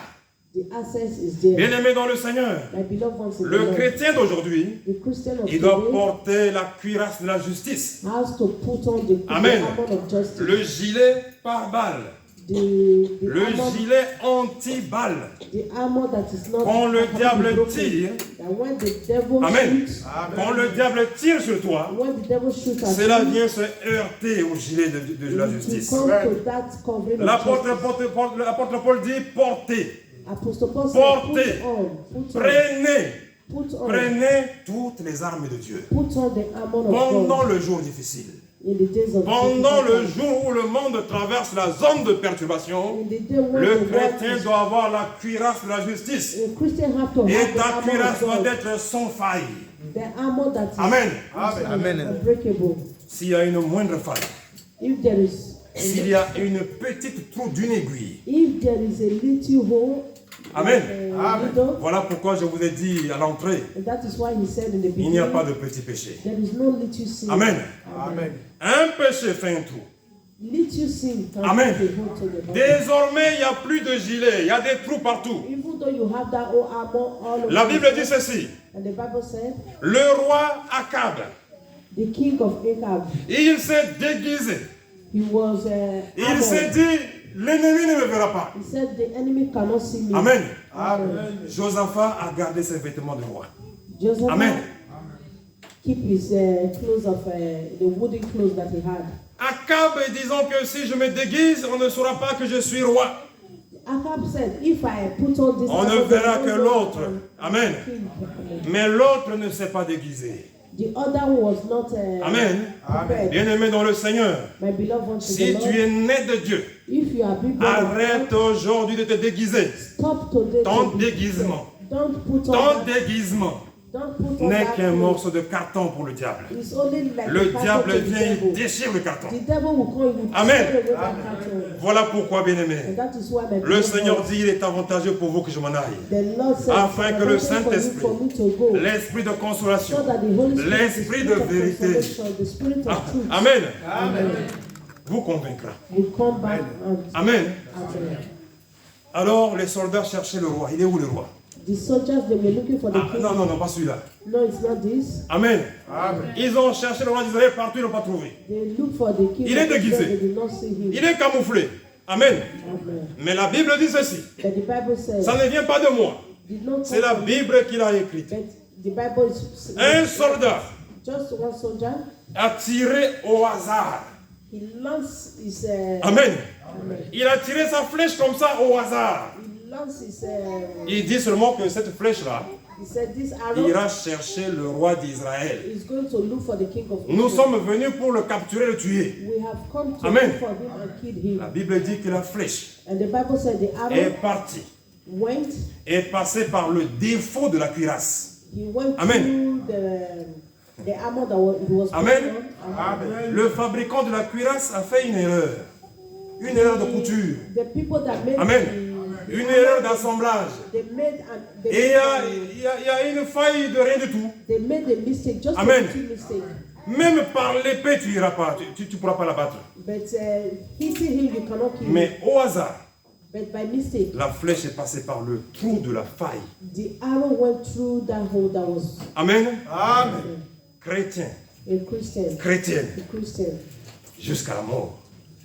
The access is there. Bien-aimé dans le Seigneur, My beloved ones in the le Lord, chrétien d'aujourd'hui, the Christian of il doit today porter la cuirasse de la justice, has to put on the Amen. armor of justice. le gilet pare-balles, The le armor, gilet anti-balles. the armor that is not Quand le capable diable to be broken. tire, That when the devil Amen. shoots, Quand le diable tire sur toi, when the devil shoots at cela you, vient se heurter au gilet de la to justice. come to that covering of justice. L'apôtre Paul dit portez, Apostle Paul said, Portez. put on prenez toutes les armes de Dieu. the armor of Pendant God le jour difficile, in the days of pendant le difficulty. jour où le monde traverse la zone de perturbation, In the day when le the world chrétien is- doit avoir la cuirasse de la justice. a Christian have to Et have the ta armor cuirasse of doit God, être sans faille. the armor that is Amen. Amen. unbreakable. S'il y a une moindre faille, If there is s'il y a une petite trou d'une aiguille, if there is a little hole, Amen. Amen. little, Voilà pourquoi je vous ai dit à l'entrée, and that is why he said in the il n'y a beginning, pas de petit péché. there is no little sin. Amen. Amen. Un péché fait un trou. Little sin can Amen. put a hole to the body. Désormais, il n'y a plus de gilet, il y a des trous partout. Even though you have that whole armor all over La Bible dit yourself, ceci, and the Bible said, le roi Akab, the king of Ahab, il s'est déguisé. he was Il s'est armored. dit, l'ennemi ne me verra pas. He said, the enemy cannot see me. Amen. Amen. Josaphat a gardé ses vêtements de roi. Joseph Amen. keep his clothes of the wooden clothes that he had. Akab disant que si je me déguise, on ne saura pas que je suis roi. Ahab said, if I put on this, On ne verra que l'autre. Amen. Mais l'autre ne s'est pas déguisé. The other was not Amen. prepared. Bien-aimé dans le Seigneur, My beloved ones, to si the tu Lord, es né de Dieu, if you are born of God, arrête aujourd'hui de te déguiser. stop today. Ton to be déguisement, Don't put on ton that. déguisement Don't put on n'est that qu'un clothes. morceau de carton pour le diable. It's only like Le the diable carton to the vient, il devil. déchire le carton. The devil will come, he will Amen. tear away that carton. Voilà pourquoi, bien-aimé, And that is why my le beloved Seigneur ones, dit, il est avantageux pour vous que je m'en aille. the Lord said, Afin que le "It's better for Saint-Esprit, me to go, l'esprit de consolation, so that the Holy Spirit, l'esprit the de spirit of vérité, consolation, the spirit of truth, Amen, Amen. vous convaincra. will come back and Amen. answer." Alors les soldats cherchaient le roi. Il est où le roi? The soldiers, they were looking for the Ah, king. non, non, non, pas celui-là. No, it's not this. Amen. Amen. Ils ont cherché le roi d'Israël partout, ils ne l'ont pas trouvé. They look for the king. Il est of Israel, déguisé. They did not see him. Il est camouflé. Amen. Amen. Mais la Bible dit ceci. But the Bible says, Ça ne vient pas de moi. did not C'est la come from me, Bible qui l'a écrite. but the Bible is Un soldat just one soldier. a tiré au hasard. He launched his. Amen. Amen. Il a tiré sa flèche comme ça au hasard. He launched his. Il dit seulement que cette flèche-là He said, "This arrow ira chercher le roi d'Israël. is going to look for the king of Nous Israel. sommes venus pour le capturer, le tuer. We have come to Amen. look for him and kill him." La Bible dit que la flèche And the Bible said the arrow est partie, went. est passée par le défaut de la cuirasse. He went Amen. through the armor that he was Amen. putting on. Amen. Le fabricant de la cuirasse a fait une erreur de couture, The people that made Amen. Une erreur d'assemblage. they made and Et il y a une faille de rien du tout. they made a mistake, just Amen. a little mistake. Même par l'épée, tu n'iras pas, tu ne pourras pas la battre. But hitting him, you cannot kill him. Mais au hasard, But by mistake, la flèche est passée par le trou de la faille. the arrow went through that hole that was Amen. Amen. Chrétien, a Christian, chrétienne, jusqu'à la mort.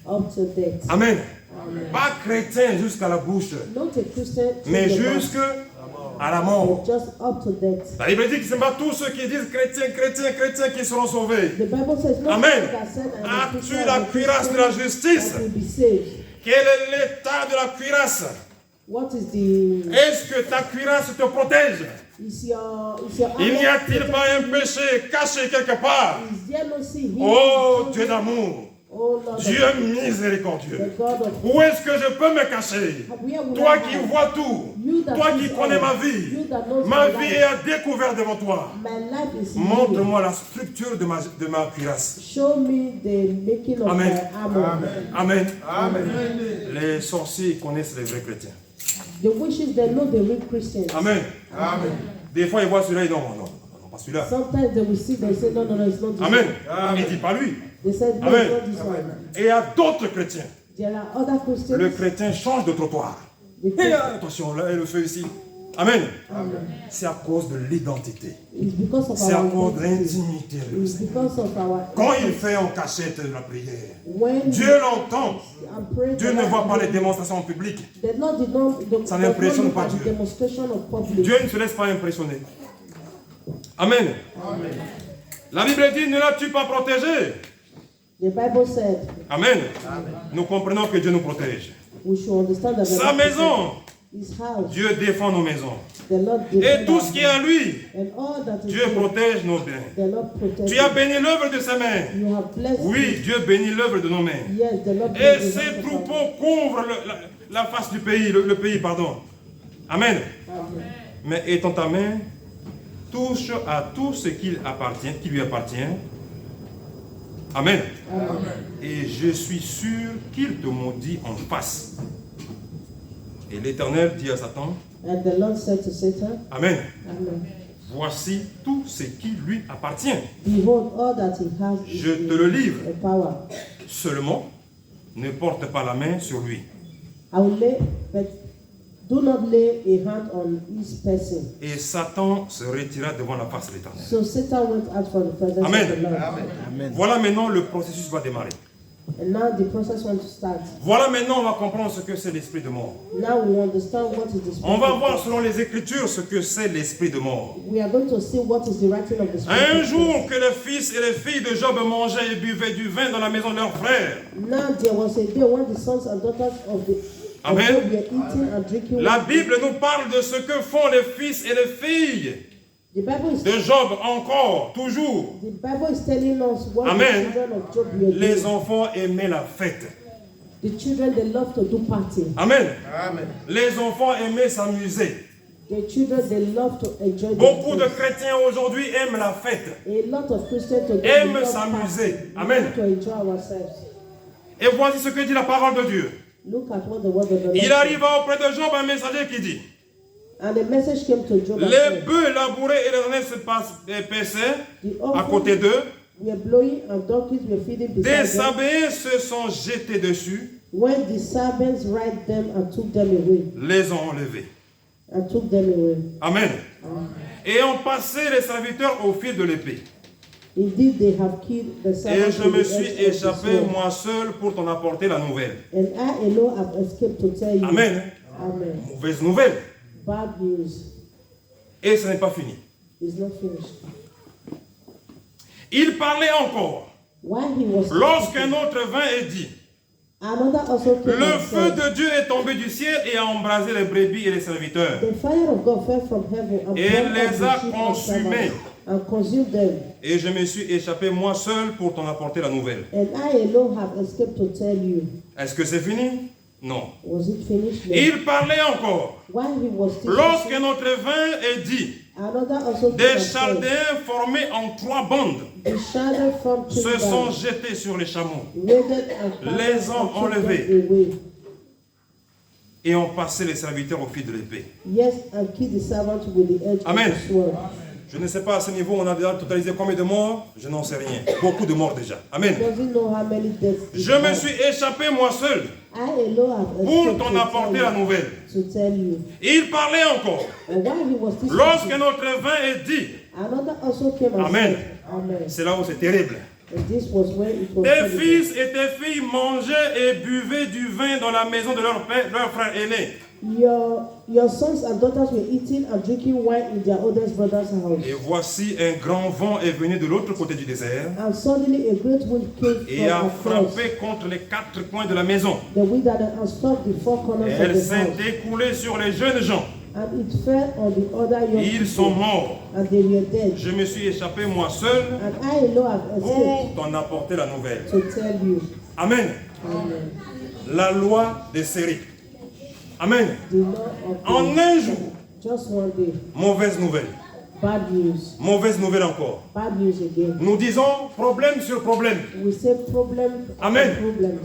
up to death. Amen. Amen. Pas chrétien jusqu'à la bouche, Not a Christian, to mais the mouth, jusqu'à la mort. but just up to death. La Bible dit que ce n'est pas tous ceux qui disent chrétiens, chrétiens, chrétiens qui seront sauvés. The Bible says, not Amen. all that said, "I am a As-tu Christian, la I'm a cuirasse de la Christian," justice? that will be saved. Quel est l'état de la cuirasse? What is the Est-ce que ta cuirasse te protège? is your Il n'y armor- a-t-il pas un péché caché quelque part? Is there no sin hidden? Oh Dieu d'amour, Oh Lord, Dieu the miséricordieux. God of Où est-ce que je peux me cacher? where will Toi I qui hide? vois tout, You that toi sees qui connais all, ma vie, you that knows ma my vie life. est à découvert devant toi. My life is in you. Montre-moi la structure de ma cuirasse. Show me the making of Amen. my armor. Amen. Amen. Les sorciers connaissent les vrais chrétiens. The wishes they know the real Christians. Amen. Amen. Des fois, ils voient celui-là, ils disent non, non, non, pas celui-là. Sometimes they will see, they say, no, it's not this Amen. one. Il dit pas lui. They said, no, Amen. it's not this one. Et il y a d'autres chrétiens. There are other Christians. Le chrétien change de trottoir. The Et Christians attention, là, il le fait ici. Amen. C'est à cause de l'identité. is because of C'est à our cause de identity. l'intimité. avec le It's Seigneur. because of our Quand il fait en cachette la prière, when Dieu l'entend. I'm praying, Dieu ne voit pas les démonstrations en public. the Lord did not, the, Ça does not n'impressionne look pas at the Dieu. demonstration of public. Dieu ne se laisse pas impressionner. Amen. La Bible dit, ne l'as-tu pas protégé? The Bible said Amen. Nous comprenons que Dieu nous protège. we should understand that the Sa Lord maison, His house, Dieu défend nos maisons. the Lord Et defends tout our ce qui est à lui, and all that is Dieu good, protège nos biens. the Lord protects Tu as you. béni l'œuvre de ses mains. You have blessed Oui, Dieu bénit l'œuvre de nos mains. me. Yes, the Lord Et blessed the ces hands of our- troupeaux couvrent la face du pays, le pays, pardon. Amen. Amen. Mais étant ta main, touche à tout ce qui lui appartient. Amen. Amen. Et je suis sûr qu'il te maudit en face. Et l'Éternel dit à Satan, And the Lord said to Satan, Amen. Amen. Voici tout ce qui lui appartient. Behold, all that he has is Je te le livre. a power. Seulement, ne porte pas la main sur lui. I will lay, but do not lay a hand on his person. Et Satan se retira devant la face de l'Éternel. So Satan went out from the presence Amen. of the Lord. Amen. Voilà maintenant le processus va démarrer. And now the process wants to start. Voilà, maintenant on va comprendre ce que c'est l'esprit de mort. Now we understand what is the spirit. On va of voir death. selon les Écritures ce que c'est l'esprit de mort. We are going to see what is the writing of the spirit. Un of jour death. que les fils et les filles de Job mangeaient et buvaient du vin dans la maison de leur frère, Now there was a day when the sons and daughters of the Amen. of God were eating and drinking la wine. Bible nous parle de ce que font les fils et les filles The Bible is de Job encore, toujours. The Bible is telling us what Amen. the children of Job were Les doing. enfants aimaient la fête. The children, they love to do party. Amen. Amen. Les enfants aimaient s'amuser. The children, they love to enjoy Beaucoup de themselves. chrétiens aujourd'hui aiment la fête. A lot of Christians today Aiment love s'amuser. party. We Amen. love to enjoy ourselves. Et voici ce que dit la parole de Dieu. Look at what the word of the Lord Il says. arriva auprès de Job un messager qui dit: And the message came to Job and les said, bœufs labouraient et les rennes se paissaient the à côté oxen d'eux. were blowing and donkeys were feeding Des beside them. Sabéens se sont jetés dessus, When the servants ride them and took them away. les ont enlevés. And took them away. Amen. Et ont passé les serviteurs au fil de l'épée. Indeed, they have killed the Et servants je with me the suis edge of the échappé sword. moi seul pour t'en apporter la nouvelle. And I alone have escaped to tell you. Amen. Amen. Mauvaise nouvelle. Bad news Et ce n'est pas fini. is not finished. Il parlait encore. While he was Lorsqu'un autre vint et dit: another also came le and feu said, de Dieu est tombé du ciel et a embrasé les brebis et les serviteurs. the fire of God fell from heaven and Et burned les up a the sheep and consumés. servants and consumed them. Et je me suis échappé moi seul pour t'en apporter la nouvelle. And I alone have escaped to tell you. Est-ce que c'est fini? Non. Was it finished? No. Il parlait encore. While he was still Lorsqu'un autre vint et dit: another also came des and said, Chaldéens formés en 3 bandes the shadow from se sont kingdom jetés sur les chameaux raided and Les captured ont and took enlevés. them away. et ont passé les serviteurs au fil de l'épée. Yes, and killed the servant with the edge Amen. of the sword. Je ne sais pas à ce niveau, on a déjà totalisé combien de morts? Je n'en sais rien. Beaucoup de morts déjà. Amen. Doesn't know how many deaths. he Je me had. suis échappé moi seul I alone have pour escaped t'en to apporter la tell nouvelle. you. To tell you. Et il parlait encore. And while he was still Lorsqu'un speaking, autre vint et dit: another also came and Amen. said, Amen. c'est là où c'est terrible. And this was when it was Tes terrible. fils et tes filles mangeaient et buvaient du vin dans la maison de leur père, leur frère aîné. Your sons and daughters were eating and drinking wine in their oldest brother's house. Et voici un grand vent est venu de l'autre côté du désert And suddenly a great wind came et a from across frappé contre les 4 coins de la maison. the wind and struck the four Et corners of elle the s'est house. écoulée sur les jeunes gens. And it fell on the other young Ils sont people, morts. and they were dead. Je me suis échappé moi seul And I alone have pour escaped t'en apporter la nouvelle. to tell you. Amen. Amen. La loi des séries. Amen. The law of En God. un jour, Just one day. mauvaise nouvelle. Bad news. Mauvaise nouvelle encore. Bad news again. Nous disons problème sur problème. We say problem Amen. upon problems.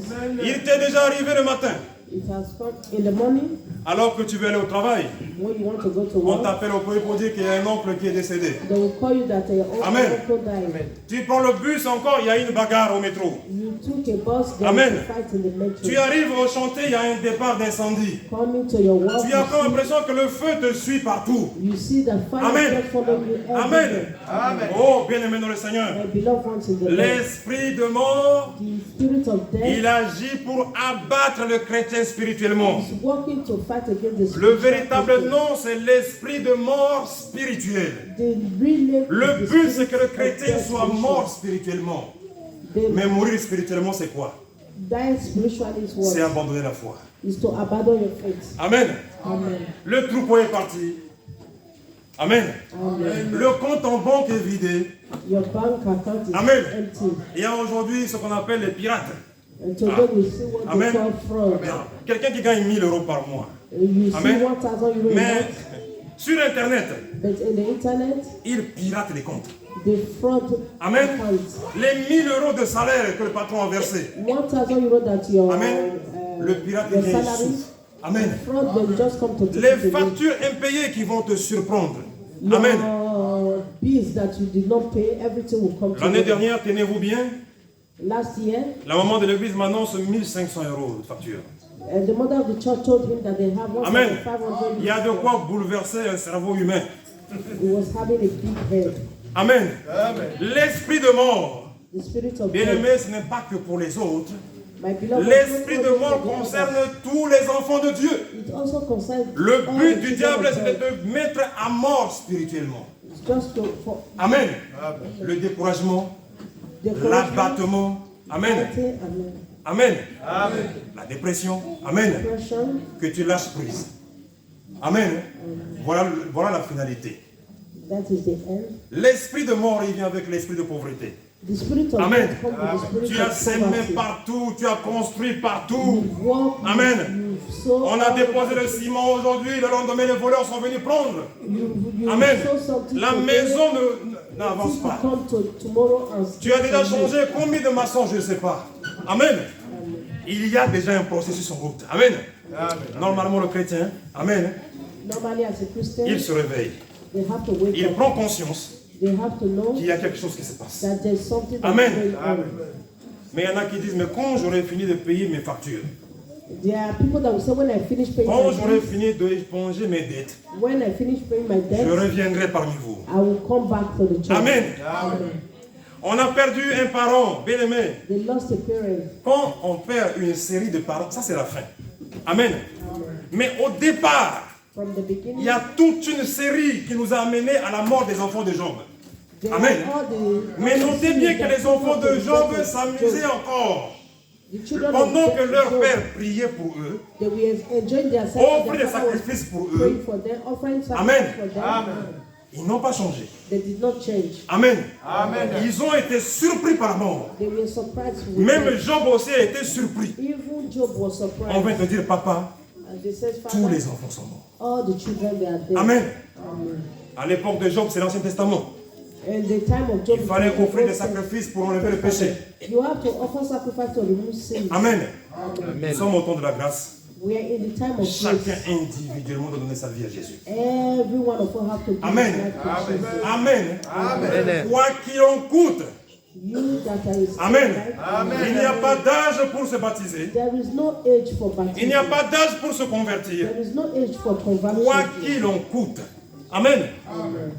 Il t'est déjà arrivé le matin. It has come in the morning Alors que tu veux aller au travail, when you want to go to on work. t'appelle au premier pour dire qu'il y a un oncle qui est décédé. They will call you that your Amen. uncle died. Tu prends le bus encore, il y a une bagarre au métro. You took a bus, there Amen. was a fight in the metro. Tu arrives au chantier, il y a un départ d'incendie. Coming to your work, Tu as comme l'impression que le feu te suit partout. you see the fire Amen. just following you Amen. everywhere. Amen. Oh, bien-aimé dans le Seigneur. My beloved ones in the Lord, L'esprit de mort, the spirit of il death agit pour abattre le chrétien spirituellement. is working to fight against the Le spiritual véritable person. nom, c'est l'esprit de mort spirituel. The real name Le is the but, c'est spirit que le of chrétien death soit spiritual. mort spirituellement. Mais The mourir spirituellement, c'est quoi? dying spiritually is C'est what? abandonner la foi. Is to abandon your faith. Amen. Amen. Le troupeau est parti. Amen. Amen. Le compte en banque est vidé. Your bank account is Amen. empty. Il y a aujourd'hui ce qu'on appelle les pirates. And today we see what Amen. they call fraud. Quelqu'un qui gagne 1000 euros par mois. You see Amen. 1,000 euros a Mais month, sur Internet, but in the internet, ils piratent les comptes. they fraud Amen. accounts. Les 1000 euros de salaire que le patron a versé. 1,000 euros that your, Amen. Le pirate your il vient salary, ici. Amen. fraud will just come to take Les it away. factures impayées qui vont te surprendre. Amen. Your bills that you did not pay, everything will come to L'année you. dernière, tenez-vous bien, Last year, la maman de l'église m'annonce 1500 euros de facture. the mother of the church told him that they have Amen. 1,500 Il y a de quoi bouleverser un cerveau humain. He was having a big head. Amen. Amen. L'esprit de mort The spirit of Bien-aimé, death. ce n'est pas que pour les autres. My beloved, L'esprit don't de forget mort the concerne others. tous les enfants de Dieu. It also concerns Le all but the du children diable, of c'est de God. te mettre à mort spirituellement. It's just for Amen. Le découragement, l'abattement. Amen. Amen. Amen. La dépression. Amen. Depression. Que tu lâches prise. Amen. Voilà, voilà la finalité. That is the end. L'esprit de mort, il vient avec l'esprit de pauvreté. The spirit of Amen. death comes with the spirit Tu as of semé poverty. partout, tu as construit partout. You've walked, Amen. you've sown On a all déposé the- le ciment aujourd'hui, le lendemain les voleurs sont venus prendre. you Amen. sow something La today, maison n'avance things pas. will come to tomorrow and Tu as déjà still changé combien de maçons, je ne sais pas. Amen. Il y a déjà un processus en route. Amen. Normalement, le chrétien, amen, Normally, as a Christian, il se réveille. they have to wake Il up. prend conscience They have to know qu'il y a quelque chose qui se passe. that there's something that's Amen. going on. Mais il y en a qui disent, mais quand j'aurai fini de payer mes factures, There are people that will say, when I finish paying quand my j'aurai bills, fini d'éponger mes dettes, when I finish paying my je debt, reviendrai parmi vous. I will come back to the church. Amen. Amen. On a perdu un parent, bien aimé. They lost a parent. Quand on perd une série de parents, ça c'est la fin. Amen. Mais au départ, From the il beginning, y a toute une série qui nous a amenés à la mort des enfants de Job. there Amen. are all the- Mais notez bien que les enfants de Job s'amusaient encore. Pendant que leur père priait pour eux, They were enjoying their offrit des their father was sacrifices pour eux, praying for them, offering sacrifice Amen. for them. ils n'ont pas changé. They did not change. Amen. Ils ont été surpris par la mort. They were surprised with Même them. Job aussi a été surpris. Even Job was On surprised. vient te dire, papa, And they said, tous Father, les enfants sont morts. all the children they are dead. Amen. Amen. À l'époque de Job, c'est l'Ancien Testament. And the time of Job, Il fallait offrir des sacrifices pour enlever le péché. you have to offer sacrifice to remove sin. Amen. Amen. Nous sommes au temps de la grâce. We are in the time of Chacun grace. individuellement doit donner sa vie à Jésus. Every one of us have to give Amen. his life to Jesus. Amen. Amen. Quoi qu'il en coûte. You that are his Amen. life, Il n'y a pas d'âge pour se baptiser. there is no age for Il n'y a baptism. pas d'âge pour se convertir. There is no age for Quoi conversion. qu'il en coûte. Amen. Amen.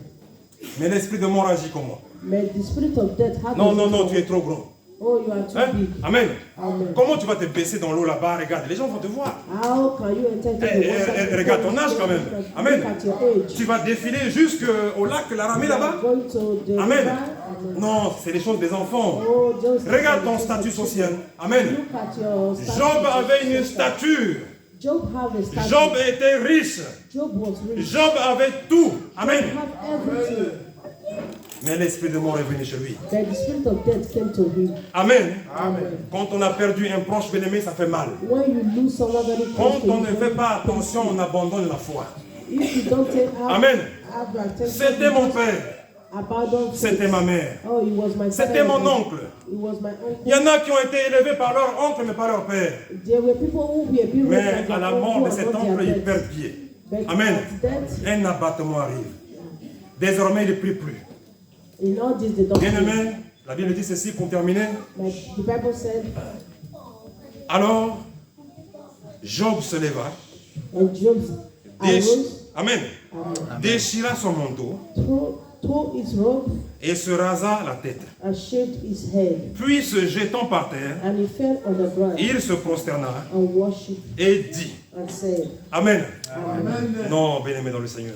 Mais l'esprit de mort agit comment? May the spirit of death have Non, non, non, tu es trop grand. Oh, you are too Hein? big. Amen. Amen. Comment tu vas te baisser dans l'eau là-bas? Regarde, les gens vont te voir. How can you enter into the water? Regarde ton âge quand même. Amen. Look at your age. Tu vas défiler jusqu'au lac Laramie là-bas? Going to the Amen. river. Amen. Non, c'est les choses des enfants. Oh, just Regarde ton statut social. Amen. Look at your status. Job avait une stature. Job have a status. Job était riche. Job was rich. Job avait tout. Amen. Job have everything. Mais l'esprit de mort est venu chez lui. But the spirit of death came to him. Amen. Amen. Quand on a perdu un proche bien-aimé, ça fait mal. When you lose someone very close Quand to on ne you, fait pas attention, on abandonne la foi. if you don't take Amen. have attention, C'était mon père. abandon faith. C'était ma mère. Oh, he was my C'était father. mon oncle. He was my Il y uncle. en a qui ont été élevés par leur oncle, mais pas leur père. There were people who were being Mais raised by à la their mort uncle de and cet not oncle, their il dad. perd pied. But Amen. at death, Un abattement arrive. Désormais, il ne prie plus. in all this, they don't Bien-aimé, la Bible dit ceci pour terminer. Like the Bible said, Alors, Job se leva, and Job arose, Amen, déchira son manteau tore his robe, et se rasa la tête. and shaved his head, Puis se jetant par terre, and he fell on the ground il se prosterna and worshipped et dit, and said, Amen. Non, bien-aimé dans le Seigneur.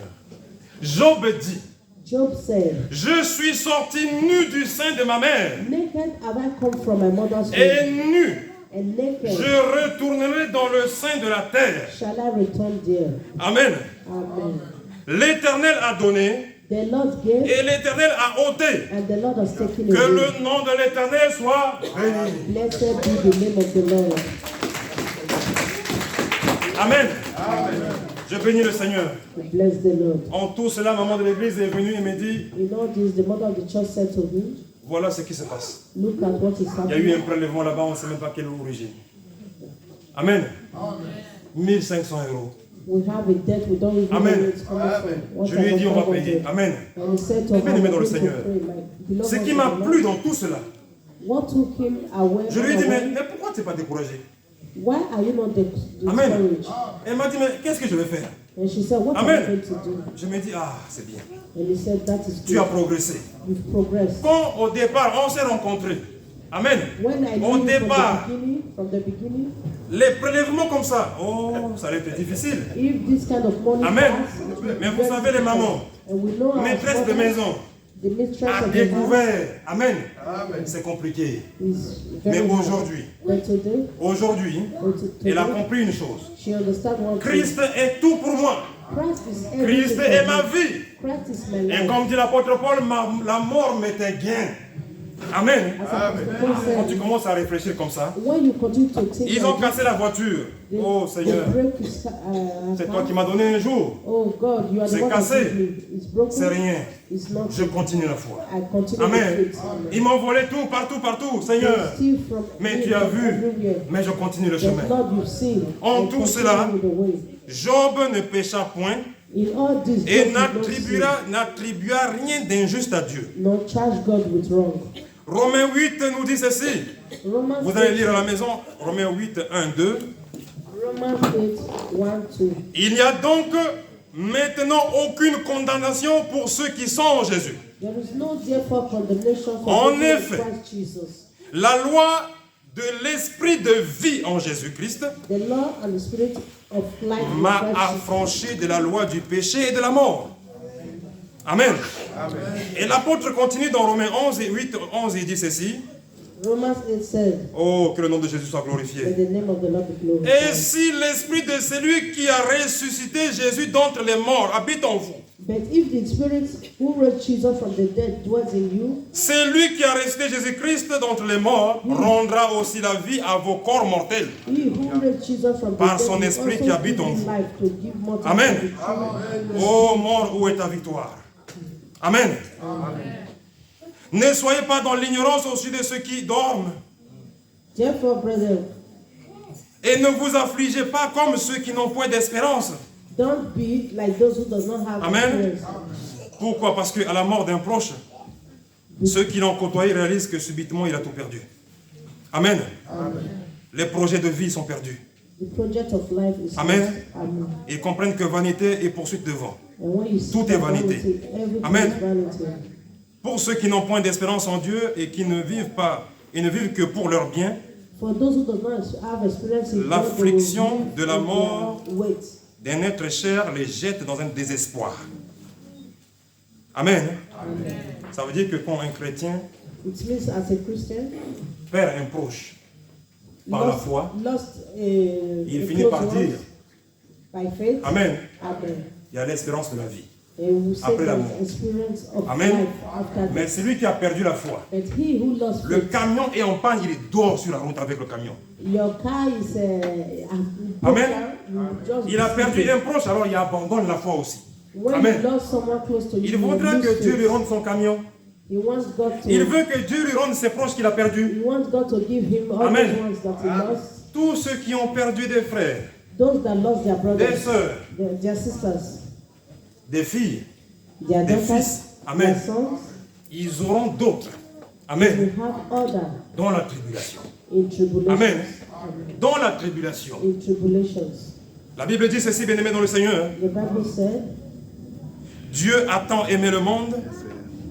Job dit, Job said, je suis sorti nu du sein de ma mère, naked have I come from my mother's et womb, nu, and naked je retournerai dans le sein de la terre. shall I return there. Amen. Amen. L'Éternel a donné The Lord gave, et l'Éternel a ôté. and the Lord has taken Que away. le nom de l'Éternel soit béni. Blessed be the name of the Lord. Amen. Je bénis le Seigneur. We bless the Lord. En tout cela, maman de l'église est venue et me dit, In all this, the mother of the church said to him, voilà ce qui se passe. look at what is Il y a eu happening. un prélèvement là-bas, on ne sait même pas quelle est l'origine. Amen. 1500 euros. We have a debt, we don't even know Amen. where it's coming from. Je lui ai dit, on va payer. Amen. And he said to Bien her, aimé dans le "Begin to Seigneur. pray, my beloved Ce qui in m'a the Lord." plu dans tout cela, What took him away? je lui ai dit, away? mais pourquoi tu n'es pas découragé? Why are you not Amen. discouraged? Elle m'a dit, mais qu'est-ce que je vais faire? And she said, what are Amen. you going to do? Je me dis, ah, c'est bien. And he said, that is Tu as good. progressé. You've progressed. Quand au départ, on s'est rencontrés. Amen. When I Au knew you départ, from the beginning, les prélèvements comme ça, oh, ça allait être difficile. if this kind of money Amen. pass, it will be Mais vous very savez, les difficult. mamans, And we know our maîtresse de mother, maison, the mistress a of the house, découvert. Amen. C'est compliqué. is Mais very hard. aujourd'hui, But today, elle a compris une chose. she understands one thing. Christ est tout pour moi. Christ is Christ everything est for ma me. vie. Christ is my Et life. comme dit l'apôtre Paul, la mort m'était gain. Amen. As Apostle Paul Quand tu said, commences à réfléchir comme ça, when you continue to take ils ont cassé la voiture. the, Oh Seigneur, the brake is, c'est toi qui m'as donné un jour. oh God, you are the C'est one that cassé. saved me. It's broken. C'est rien. It's not. Je continue la foi. I continue Amen. with it. Ils m'ont volé tout, partout, They Seigneur. steal from Mais me tu as from vu, everywhere. mais je continue le But chemin. Lord, you've seen. En I tout continue cela, with the way. Job ne pécha point In all this, et God did not n'attribua rien d'injuste à Dieu. sin, nor charge God with wrong. Romains 8 nous dit ceci. Romans Vous allez 8, lire à la maison, Romains 8, 1, 2. Romans 8, 1, 2. Il n'y a donc maintenant aucune condamnation pour ceux qui sont en Jésus. There is no therefore condemnation for En those in effet. Christ Jesus. La loi de l'esprit de vie en Jésus-Christ The law and the spirit of life in m'a Christ affranchi de la loi du péché et de la mort. Amen. Et l'apôtre continue dans Romains 11 et 8, 11 et il dit ceci. Jesus. Romans 8 said, Oh, que le nom de Jésus soit may glorifié. the name of the Lord be Et glorified. si l'esprit de celui qui a ressuscité Jésus d'entre les morts habite en vous, But if the spirit who raised Jesus from the dead dwells in you, celui qui a ressuscité Jésus-Christ d'entre les morts rendra aussi la vie à vos corps mortels. he who raised Jesus from the Par dead son will esprit also qui habite give en you vous. life to give mortal Amen. to the true. Ô mort, où est ta victoire? Amen. Ne soyez pas dans l'ignorance au sujet de ceux qui dorment. Therefore, brethren, Et ne vous affligez pas comme ceux qui n'ont point d'espérance. don't be like those who does not have Amen. experience. Pourquoi? Parce qu'à la mort d'un proche, ceux qui l'ont côtoyé réalisent que subitement il a tout perdu. Amen. Les projets de vie sont perdus. The project of life is Amen. lost. Amen. Ils comprennent que vanité et poursuite de vent. And when you see Tout est that vanité. everything Amen. is vanity. Pour ceux qui n'ont point d'espérance en Dieu et qui ne vivent pas, et ne vivent que pour leur bien, For those who does not have experience in God, they will l'affliction live de la in mort their weight. d'un être cher les jette dans un désespoir. Amen. Ça veut dire que quand un chrétien It means as a Christian, perd un proche par la foi, lost il a finit close par one dire, by faith. Amen, Amen. il y a l'espérance de la vie. And we say Après la there mort. is experience of Amen. life after Mais death. celui qui a perdu la foi, But he who lost le faith, camion est en panne, il dort sur la route avec le camion. your car is Amen. You just Il a perdu un proche, alors il abandonne la foi aussi. when Amen. you lost someone close to you, Il you voudrait lose que Dieu faith. lui rende son camion. He wants God to. Il veut que Dieu lui rende ses proches qu'il a perdus. He wants God to give him all Amen. the ones that he lost. Tous ceux qui ont perdu des frères, Those that lost their des brothers, sœurs, their sisters, des filles, their des daughters, fils. Amen. their sons, ils auront d'autres. we Amen. have order Dans la tribulation. in tribulations. Amen. Dans la tribulation. In tribulations. La Bible dit ceci, bien-aimé dans le Seigneur. The Bible said, Dieu a tant aimé le monde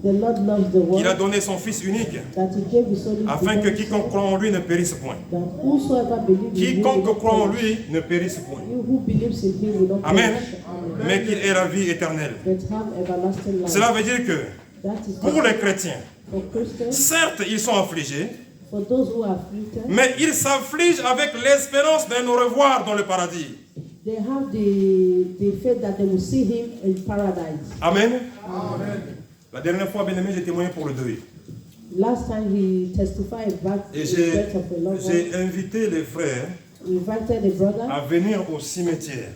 the Lord loves the qu'il a world, donné son Fils unique that he gave his only afin que begotten quiconque Son, croit en lui ne périsse point. that whosoever believes in him will Quiconque not croit en perish. lui ne périsse point. You who believes in him will not Amen. perish. Amen. Mais qu'il ait la vie éternelle. But have everlasting life. Cela veut dire que That is pour les chrétiens, for Christians, certes ils sont affligés, for those who are afflicted, mais ils s'affligent avec l'espérance d'un au revoir dans le paradis. they have the faith that they will see him in paradise. Amen. La dernière fois, bien-aimé, j'ai témoigné pour le deuil. Last time he testified about Et the death of a loved one. j'ai invité les frères He invited a brother à venir au cimetière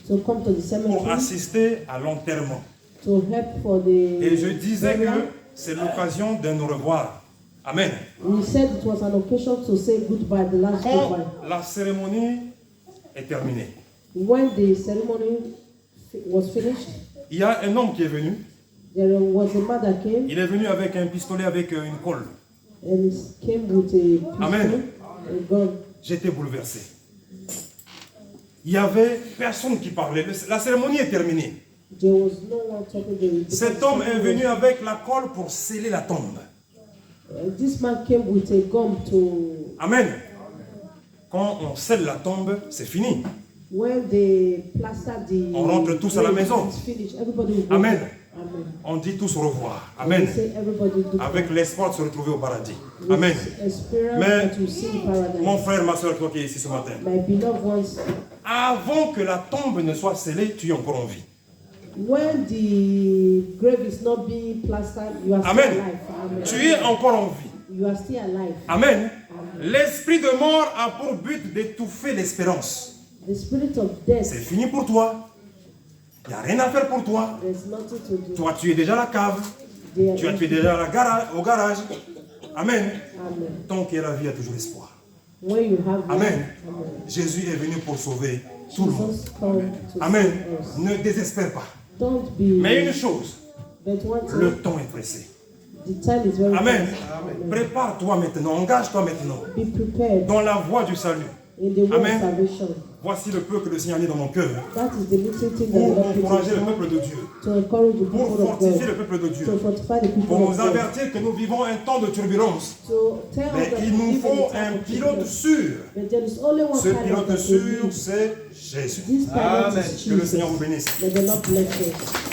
to come to the pour cemetery assister à l'enterrement. to help for the Et je disais que burial. c'est l'occasion d'un au revoir. Amen. We said it was an occasion to say goodbye, the last Quand goodbye. la cérémonie est terminée, When the ceremony was finished, il y a un homme qui est venu. there was a man that came Il est venu avec un pistolet avec une colle. and came with a pistol, Amen. a gun. J'étais bouleversé. Il n'y avait personne qui parlait. La cérémonie est terminée. There was no one talking. Cet homme est venu avec la colle pour sceller la tombe. This man came with a gum to. Amen. Quand on scelle la tombe, c'est fini. When they plaster the. On rentre tous à la maison. It's finished. Everybody will go. Amen. Amen. On dit tous au revoir. They Amen. say everybody do. Avec l'espoir de se retrouver au paradis. Amen. Experience Mais that you see in paradise. mon frère, ma soeur, toi qui es ici ce matin, My beloved ones, avant que la tombe ne soit scellée, tu es encore en vie. when the grave is not being plastered, you are Amen. still alive. Amen. Tu es encore en vie. You are still alive. Amen. L'esprit de mort a pour but d'étouffer l'espérance. The spirit of death, C'est fini pour toi. Il n'y a rien à faire pour toi. there's nothing to do. Toi, tu es déjà à la cave. They are Tu es déjà au garage. Amen. Amen. Tant qu'il y a la vie, il y a toujours espoir. When you have Amen. life, Amen. Jésus est venu pour sauver tout le monde. Jesus come to Amen. save us. Ne désespère pas. Don't be. Mais une chose, But one thing, le temps est pressé. the time is very Amen. fast. Prépare-toi maintenant, engage-toi maintenant Be prepared dans la voie du salut. in the way Amen. of salvation. Voici le peu que le Seigneur a mis dans mon cœur That is the little thing that pour the Lord put encourager le in peuple us de Dieu, to encourage the pour people of fortifier God, le peuple de Dieu, to fortify the people pour of nous God, avertir que nous vivons un temps de turbulence. to tell us Mais that il we nous live in faut a time un of pilote turbulence. sûr. But there is only one Ce pilot pilote that we sûr, need. c'est Jésus. This pilot Amen. is Que le Seigneur vous Jesus. bénisse. May the Lord bless us.